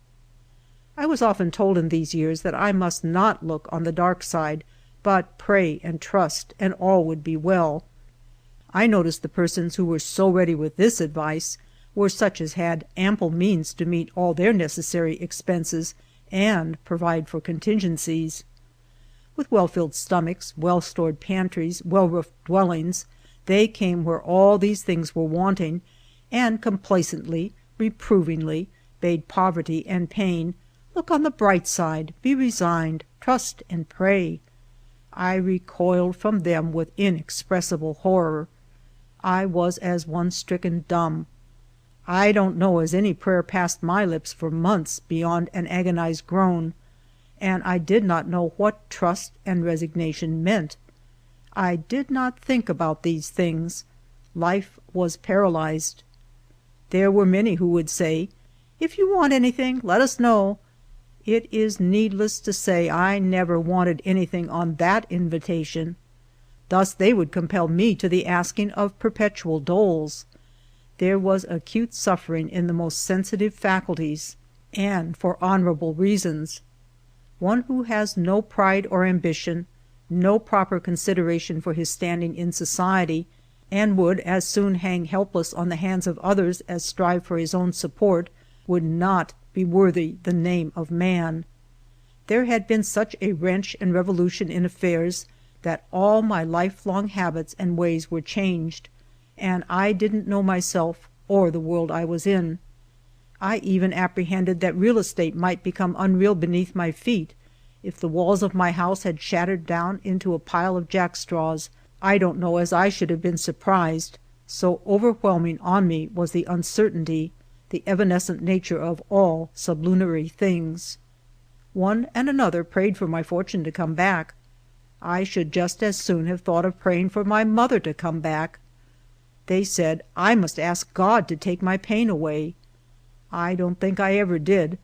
I was often told in these years that I must not look on the dark side, but pray and trust, and all would be well. I noticed the persons who were so ready with this advice were such as had ample means to meet all their necessary expenses and provide for contingencies. With well-filled stomachs, well-stored pantries, well-roofed dwellings, they came where all these things were wanting, and complacently, reprovingly, bade poverty and pain, "Look on the bright side, be resigned, trust and pray." I recoiled from them with inexpressible horror. I was as one stricken dumb. I don't know as any prayer passed my lips for months beyond an agonized groan, and I did not know what trust and resignation meant. I did not think about these things. Life was paralyzed. There were many who would say, "If you want anything, let us know." It is needless to say I never wanted anything on that invitation. Thus they would compel me to the asking of perpetual doles. There was acute suffering in the most sensitive faculties, and for honorable reasons. One who has no pride or ambition, no proper consideration for his standing in society, and would as soon hang helpless on the hands of others as strive for his own support, would not be worthy the name of man. There had been such a wrench and revolution in affairs that all my lifelong habits and ways were changed, and I didn't know myself or the world I was in. I even apprehended that real estate might become unreal beneath my feet. If the walls of my house had shattered down into a pile of jackstraws, I don't know as I should have been surprised, so overwhelming on me was the uncertainty, the evanescent nature of all sublunary things. One and another prayed for my fortune to come back. I should just as soon have thought of praying for my mother to come back. They said I must ask God to take my pain away. I don't think I ever did.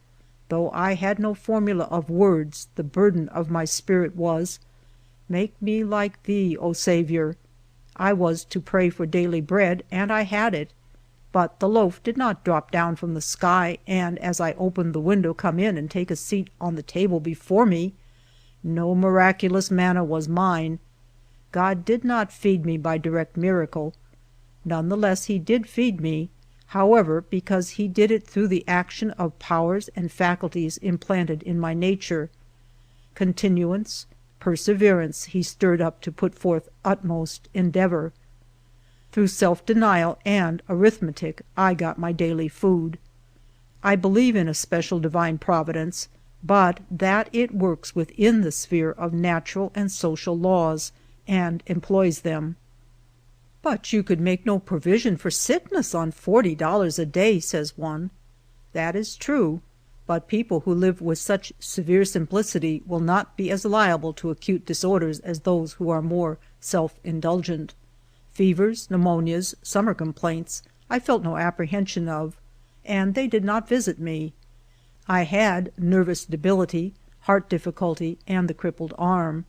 Though I had no formula of words, the burden of my spirit was, "Make me like Thee, O Saviour." I was to pray for daily bread, and I had it. But the loaf did not drop down from the sky, and as I opened the window come in and take a seat on the table before me. No miraculous manna was mine. God did not feed me by direct miracle. None the less He did feed me, however, because He did it through the action of powers and faculties implanted in my nature. Continuance, perseverance He stirred up to put forth utmost endeavor. Through self-denial and arithmetic I got my daily food. I believe in a special divine providence, but that it works within the sphere of natural and social laws, and employs them. "But you could make no provision for sickness on $40 a day," says one. That is true, but people who live with such severe simplicity will not be as liable to acute disorders as those who are more self-indulgent. Fevers, pneumonias, summer complaints, I felt no apprehension of, and they did not visit me. I had nervous debility, heart difficulty, and the crippled arm.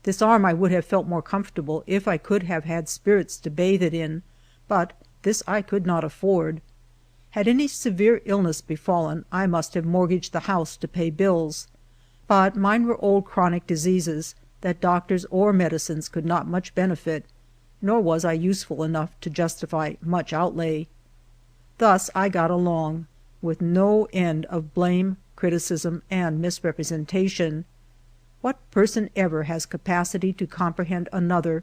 This arm I would have felt more comfortable if I could have had spirits to bathe it in, but this I could not afford. Had any severe illness befallen, I must have mortgaged the house to pay bills. But mine were old chronic diseases that doctors or medicines could not much benefit, nor was I useful enough to justify much outlay. Thus I got along, with no end of blame, criticism, and misrepresentation. What person ever has capacity to comprehend another,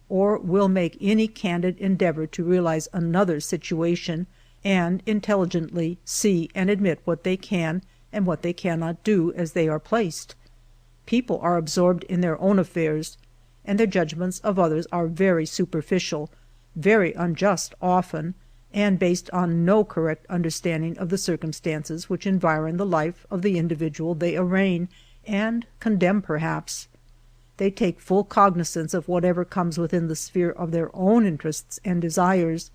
or will make any candid endeavor to realize another's situation, and intelligently see and admit what they can and what they cannot do as they are placed? People are absorbed in their own affairs, and their judgments of others are very superficial, very unjust often, and based on no correct understanding of the circumstances which environ the life of the individual they arraign and condemn perhaps. They take full cognizance of whatever comes within the sphere of their own interests and desires,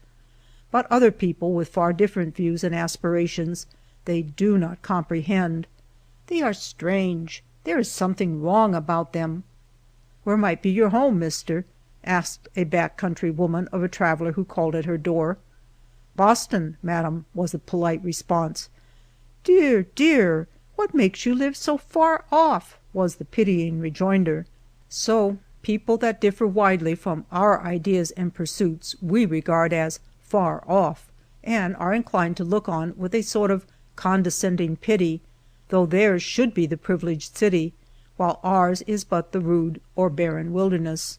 but other people with far different views and aspirations they do not comprehend. They are strange. There is something wrong about them. "Where might be your home, mister?" asked a back country woman of a traveler who called at her door. "Boston, madam," was the polite response. "Dear, dear! What makes you live so far off?" was the pitying rejoinder. So, people that differ widely from our ideas and pursuits we regard as far off, and are inclined to look on with a sort of condescending pity, though theirs should be the privileged city, while ours is but the rude or barren wilderness.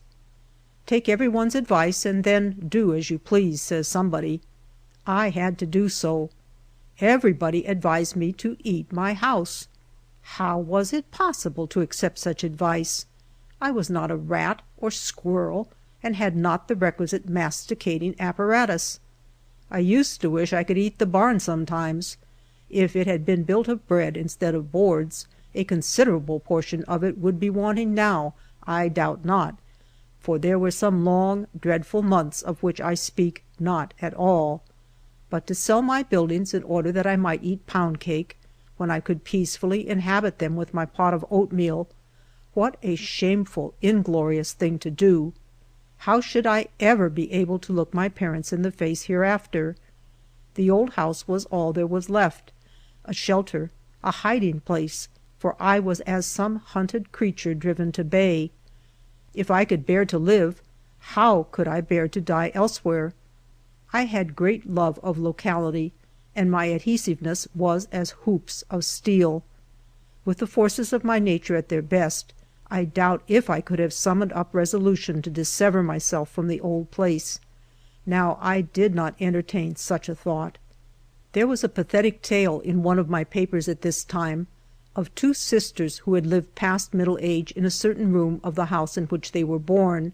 "Take everyone's advice and then do as you please," says somebody. I had to do so. Everybody advised me to eat my house. How was it possible to accept such advice? I was not a rat or squirrel, and had not the requisite masticating apparatus. I used to wish I could eat the barn sometimes. If it had been built of bread instead of boards, a considerable portion of it would be wanting now, I doubt not, for there were some long, dreadful months of which I speak not at all. But to sell my buildings in order that I might eat pound cake, when I could peacefully inhabit them with my pot of oatmeal, what a shameful, inglorious thing to do! How should I ever be able to look my parents in the face hereafter? The old house was all there was left, a shelter, a hiding place, for I was as some hunted creature driven to bay. If I could bear to live, how could I bear to die elsewhere? I had great love of locality, and my adhesiveness was as hoops of steel. With the forces of my nature at their best, I doubt if I could have summoned up resolution to dissever myself from the old place. Now I did not entertain such a thought. There was a pathetic tale in one of my papers at this time of two sisters who had lived past middle age in a certain room of the house in which they were born.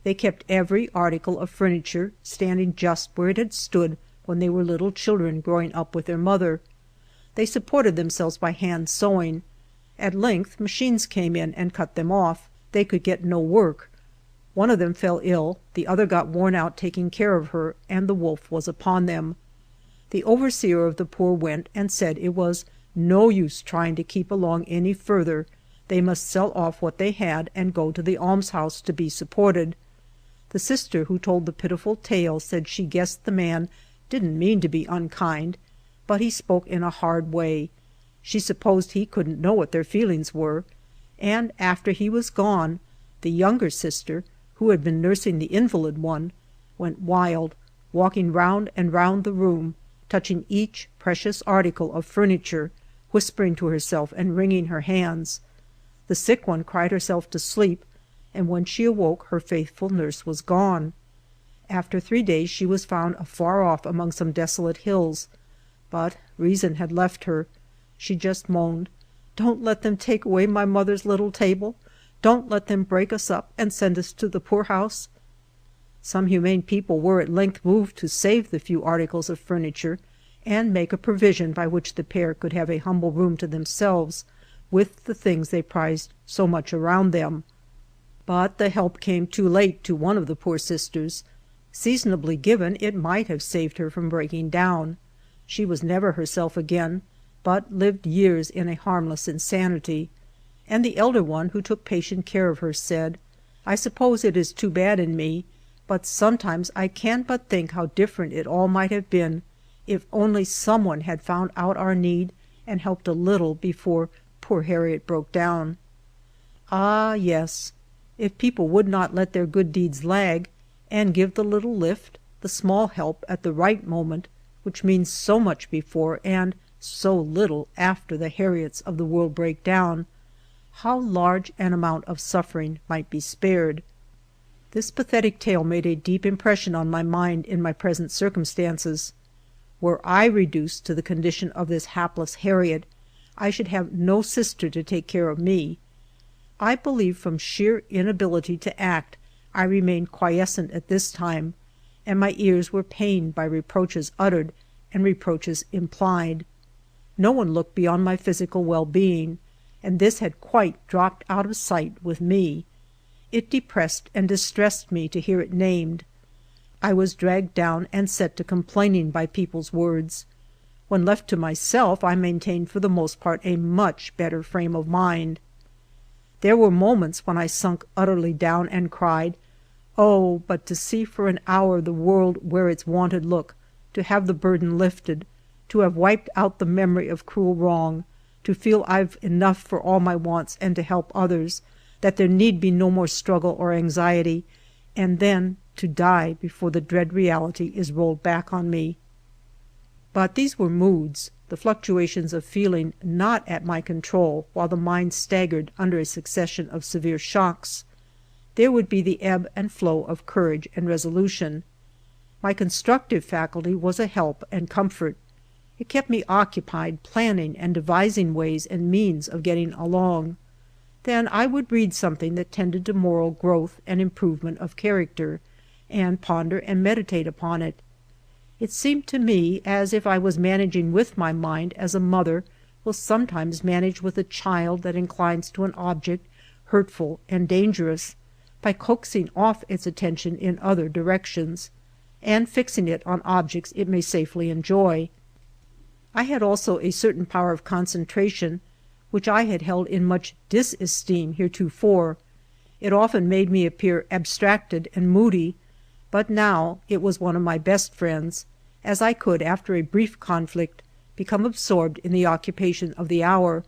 They kept every article of furniture standing just where it had stood when they were little children growing up with their mother. They supported themselves by hand sewing. At length machines came in and cut them off. They could get no work. One of them fell ill, the other got worn out taking care of her, and the wolf was upon them. The overseer of the poor went and said it was no use trying to keep along any further. They must sell off what they had and go to the almshouse to be supported. The sister who told the pitiful tale said she guessed the man didn't mean to be unkind, but he spoke in a hard way. She supposed he couldn't know what their feelings were, and after he was gone, the younger sister, who had been nursing the invalid one, went wild, walking round and round the room, touching each precious article of furniture, whispering to herself and wringing her hands. The sick one cried herself to sleep, and when she awoke her faithful nurse was gone. After 3 days she was found afar off among some desolate hills, but reason had left her. She just moaned, "Don't let them take away my mother's little table. Don't let them break us up and send us to the poorhouse." Some humane people were at length moved to save the few articles of furniture and make a provision by which the pair could have a humble room to themselves, with the things they prized so much around them. But the help came too late to one of the poor sisters. Seasonably given, it might have saved her from breaking down. She was never herself again, but lived years in a harmless insanity. And the elder one, who took patient care of her, said, "I suppose it is too bad in me, but sometimes I can't but think how different it all might have been if only someone had found out our need and helped a little before poor Harriet broke down." Ah, yes, if people would not let their good deeds lag, and give the little lift, the small help at the right moment, which means so much before and so little after the Harriets of the world break down, how large an amount of suffering might be spared. This pathetic tale made a deep impression on my mind in my present circumstances. Were I reduced to the condition of this hapless Harriet, I should have no sister to take care of me. I believe from sheer inability to act I remained quiescent at this time, and my ears were pained by reproaches uttered and reproaches implied. No one looked beyond my physical well-being, and this had quite dropped out of sight with me. It depressed and distressed me to hear it named. I was dragged down and set to complaining by people's words. When left to myself, I maintained for the most part a much better frame of mind. There were moments when I sunk utterly down and cried, "Oh, but to see for an hour the world wear its wonted look, to have the burden lifted, to have wiped out the memory of cruel wrong, to feel I've enough for all my wants and to help others, that there need be no more struggle or anxiety, and then to die before the dread reality is rolled back on me." But these were moods, the fluctuations of feeling not at my control while the mind staggered under a succession of severe shocks. There would be the ebb and flow of courage and resolution. My constructive faculty was a help and comfort. It kept me occupied planning and devising ways and means of getting along. Then I would read something that tended to moral growth and improvement of character, and ponder and meditate upon it. It seemed to me as if I was managing with my mind as a mother will sometimes manage with a child that inclines to an object hurtful and dangerous, by coaxing off its attention in other directions, and fixing it on objects it may safely enjoy. I had also a certain power of concentration, which I had held in much disesteem heretofore. It often made me appear abstracted and moody, but now it was one of my best friends, as I could, after a brief conflict, become absorbed in the occupation of the hour,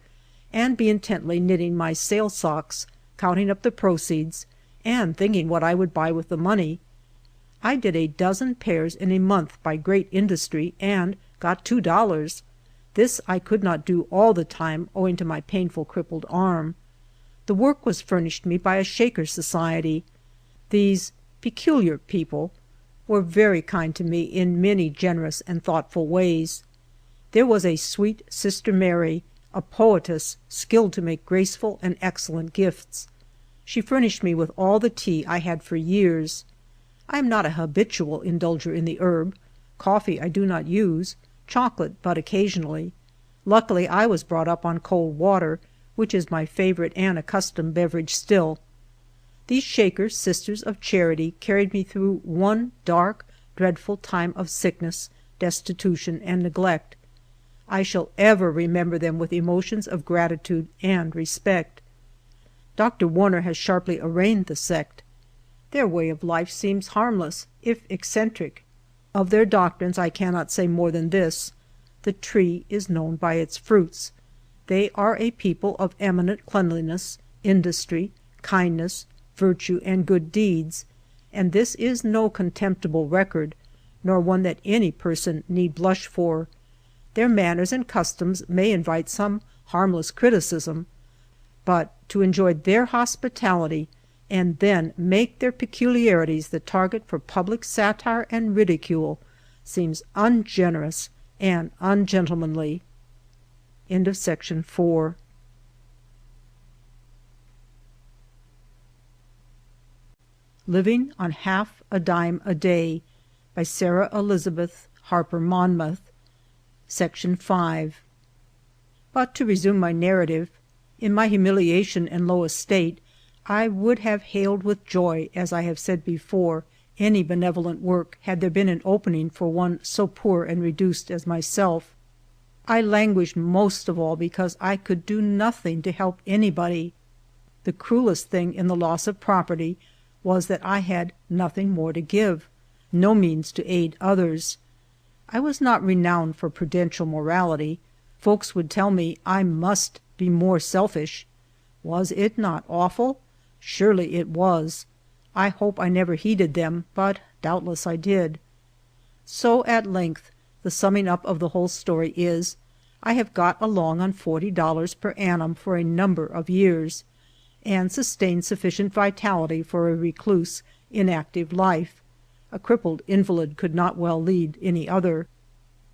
and be intently knitting my sail socks, counting up the proceeds, and thinking what I would buy with the money. I did a dozen pairs in a month by great industry, and got $2. This I could not do all the time owing to my painful crippled arm. The work was furnished me by a Shaker Society. These peculiar people were very kind to me in many generous and thoughtful ways. There was a sweet Sister Mary, a poetess skilled to make graceful and excellent gifts. She furnished me with all the tea I had for years. I am not a habitual indulger in the herb. Coffee I do not use, chocolate but occasionally. Luckily I was brought up on cold water, which is my favorite and accustomed beverage still. These Shaker Sisters of Charity carried me through one dark, dreadful time of sickness, destitution, and neglect. I shall ever remember them with emotions of gratitude and respect. Dr. Warner has sharply arraigned the sect. Their way of life seems harmless, if eccentric. Of their doctrines I cannot say more than this: the tree is known by its fruits. They are a people of eminent cleanliness, industry, kindness, virtue, and good deeds, and this is no contemptible record, nor one that any person need blush for. Their manners and customs may invite some harmless criticism, but to enjoy their hospitality and then make their peculiarities the target for public satire and ridicule seems ungenerous and ungentlemanly. End of section 4. Living on Half a Dime a Day by Sarah Elizabeth Harper Monmouth. Section 5. But to resume my narrative, in my humiliation and low estate, I would have hailed with joy, as I have said before, any benevolent work, had there been an opening for one so poor and reduced as myself. I languished most of all because I could do nothing to help anybody. The cruelest thing in the loss of property was that I had nothing more to give, no means to aid others. I was not renowned for prudential morality. Folks would tell me I must be more selfish. Was it not awful? Surely it was. I hope I never heeded them, but doubtless I did. So at length the summing up of the whole story is, I have got along on $40 per annum for a number of years, and sustained sufficient vitality for a recluse, inactive life. A crippled invalid could not well lead any other.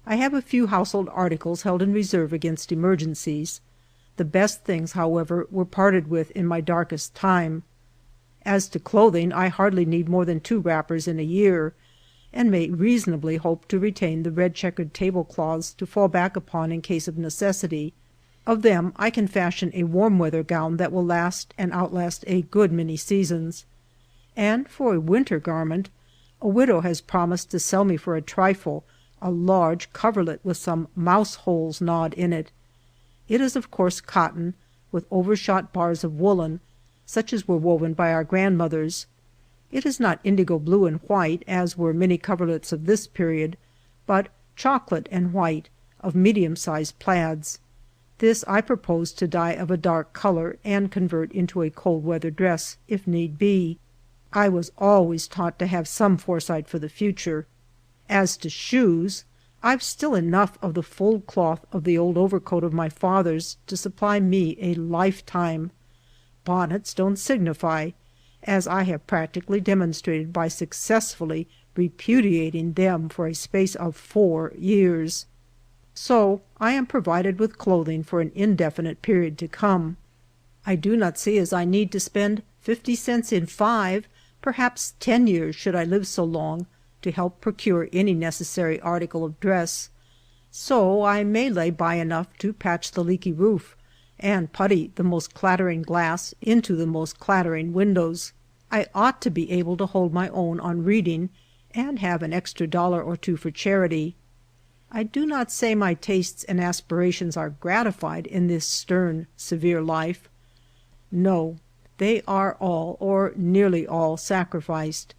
I have a few household articles held in reserve against emergencies. The best things, however, were parted with in my darkest time. As to clothing, I hardly need more than 2 wrappers in a year, and may reasonably hope to retain the red checkered tablecloths to fall back upon in case of necessity. Of them I can fashion a warm weather gown that will last and outlast a good many seasons. And for a winter garment, a widow has promised to sell me for a trifle a large coverlet with some mouse holes gnawed in it. It is of coarse cotton, with overshot bars of woolen, such as were woven by our grandmothers. It is not indigo blue and white, as were many coverlets of this period, but chocolate and white, of medium-sized plaids. This I propose to dye of a dark color and convert into a cold-weather dress, if need be. I was always taught to have some foresight for the future. As to shoes, I've still enough of the fulled cloth of the old overcoat of my father's to supply me a lifetime. Bonnets don't signify, as I have practically demonstrated by successfully repudiating them for a space of 4 years. So I am provided with clothing for an indefinite period to come. I do not see as I need to spend 50 cents in 5, perhaps 10 years should I live so long, to help procure any necessary article of dress. So I may lay by enough to patch the leaky roof, and putty the most clattering glass into the most clattering windows. I ought to be able to hold my own on reading, and have an extra $1 or 2 for charity. I do not say my tastes and aspirations are gratified in this stern, severe life. No, they are all, or nearly all, sacrificed.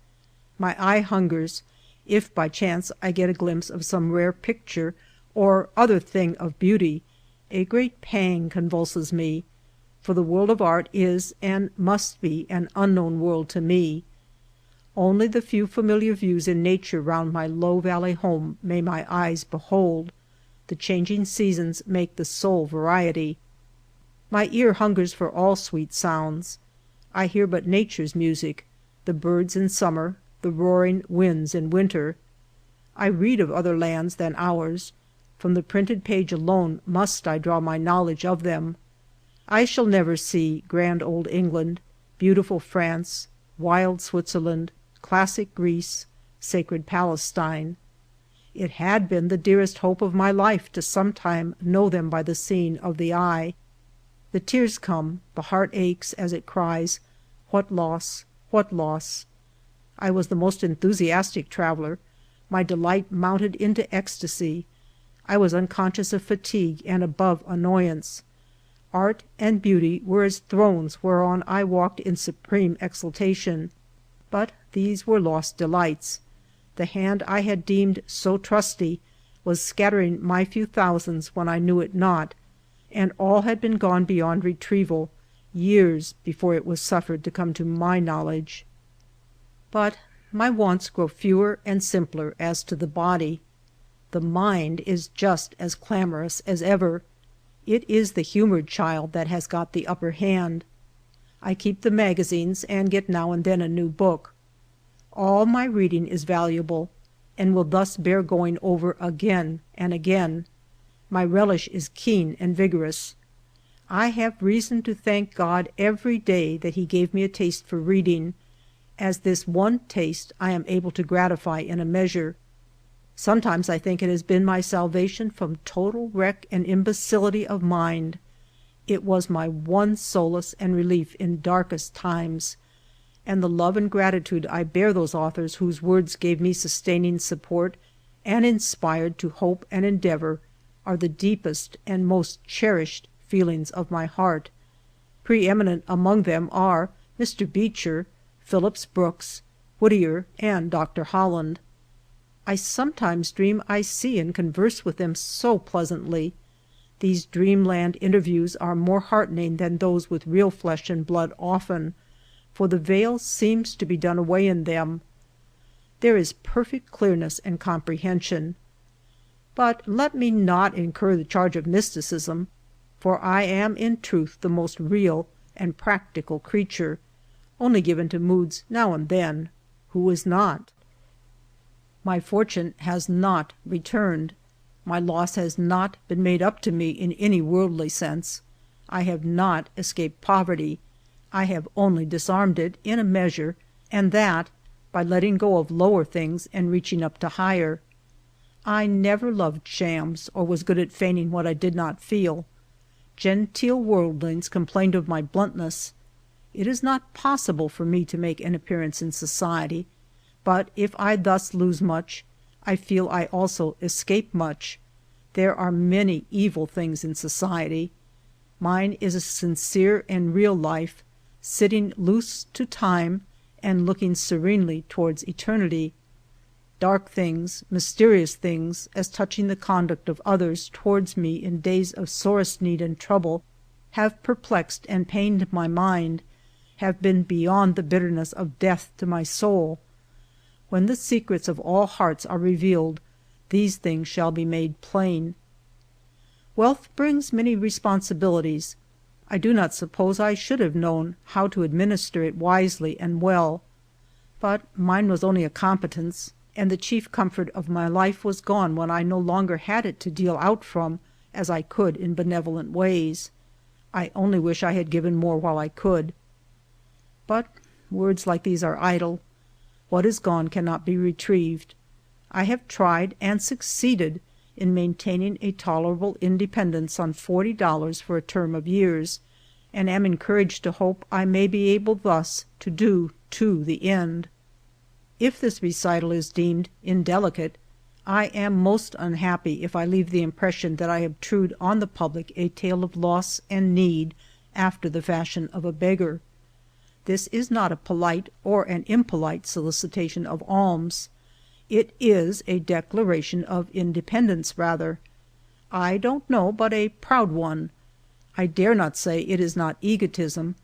My eye hungers, if by chance I get a glimpse of some rare picture or other thing of beauty. A great pang convulses me, for the world of art is and must be an unknown world to me. Only the few familiar views in nature round my low valley home may my eyes behold. The changing seasons make the sole variety. My ear hungers for all sweet sounds. I hear but nature's music, the birds in summer, the roaring winds in winter. I read of other lands than ours. From the printed page alone must I draw my knowledge of them. I shall never see grand old England, beautiful France, wild Switzerland, classic Greece, sacred Palestine. It had been the dearest hope of my life to sometime know them by the seeing of the eye. The tears come, the heart aches as it cries, "What loss! What loss!" I was the most enthusiastic traveler. My delight mounted into ecstasy. I was unconscious of fatigue and above annoyance. Art and beauty were as thrones whereon I walked in supreme exultation. But these were lost delights. The hand I had deemed so trusty was scattering my few thousands when I knew it not, and all had been gone beyond retrieval, years before it was suffered to come to my knowledge. But my wants grow fewer and simpler as to the body. The mind is just as clamorous as ever. It is the humored child that has got the upper hand. I keep the magazines and get now and then a new book. All my reading is valuable, and will thus bear going over again and again. My relish is keen and vigorous. I have reason to thank God every day that He gave me a taste for reading, as this one taste I am able to gratify in a measure. Sometimes I think it has been my salvation from total wreck and imbecility of mind. It was my one solace and relief in darkest times, and the love and gratitude I bear those authors whose words gave me sustaining support and inspired to hope and endeavor are the deepest and most cherished feelings of my heart. Preeminent among them are Mr. Beecher, Phillips Brooks, Whittier, and Dr. Holland. I sometimes dream I see and converse with them so pleasantly. These dreamland interviews are more heartening than those with real flesh and blood often, for the veil seems to be done away in them. There is perfect clearness and comprehension. But let me not incur the charge of mysticism, for I am in truth the most real and practical creature, only given to moods now and then. Who is not? My fortune has not returned. My loss has not been made up to me in any worldly sense. I have not escaped poverty. I have only disarmed it in a measure, and that by letting go of lower things and reaching up to higher. I never loved shams or was good at feigning what I did not feel. Genteel worldlings complained of my bluntness. It is not possible for me to make an appearance in society, but if I thus lose much, I feel I also escape much. There are many evil things in society. Mine is a sincere and real life, sitting loose to time and looking serenely towards eternity. Dark things, mysterious things, as touching the conduct of others towards me in days of sorest need and trouble, have perplexed and pained my mind, have been beyond the bitterness of death to my soul. When the secrets of all hearts are revealed, these things shall be made plain. Wealth brings many responsibilities. I do not suppose I should have known how to administer it wisely and well, but mine was only a competence, and the chief comfort of my life was gone when I no longer had it to deal out from as I could in benevolent ways. I only wish I had given more while I could. But words like these are idle. What is gone cannot be retrieved. I have tried and succeeded in maintaining a tolerable independence on $40 for a term of years, and am encouraged to hope I may be able thus to do to the end. If this recital is deemed indelicate, I am most unhappy if I leave the impression that I obtrude on the public a tale of loss and need after the fashion of a beggar. This is not a polite or an impolite solicitation of alms. It is a declaration of independence rather. I don't know but a proud one. I dare not say it is not egotism,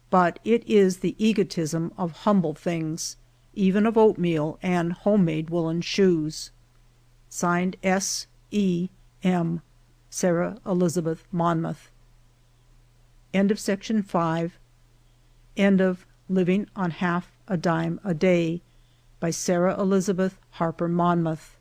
but it is the egotism of humble things, even of oatmeal and homemade woolen shoes. Signed S. E. M. Sarah Elizabeth Monmouth. End of section 5. End of Living on Half a Dime a Day, By Sarah Elizabeth Harper Monmouth.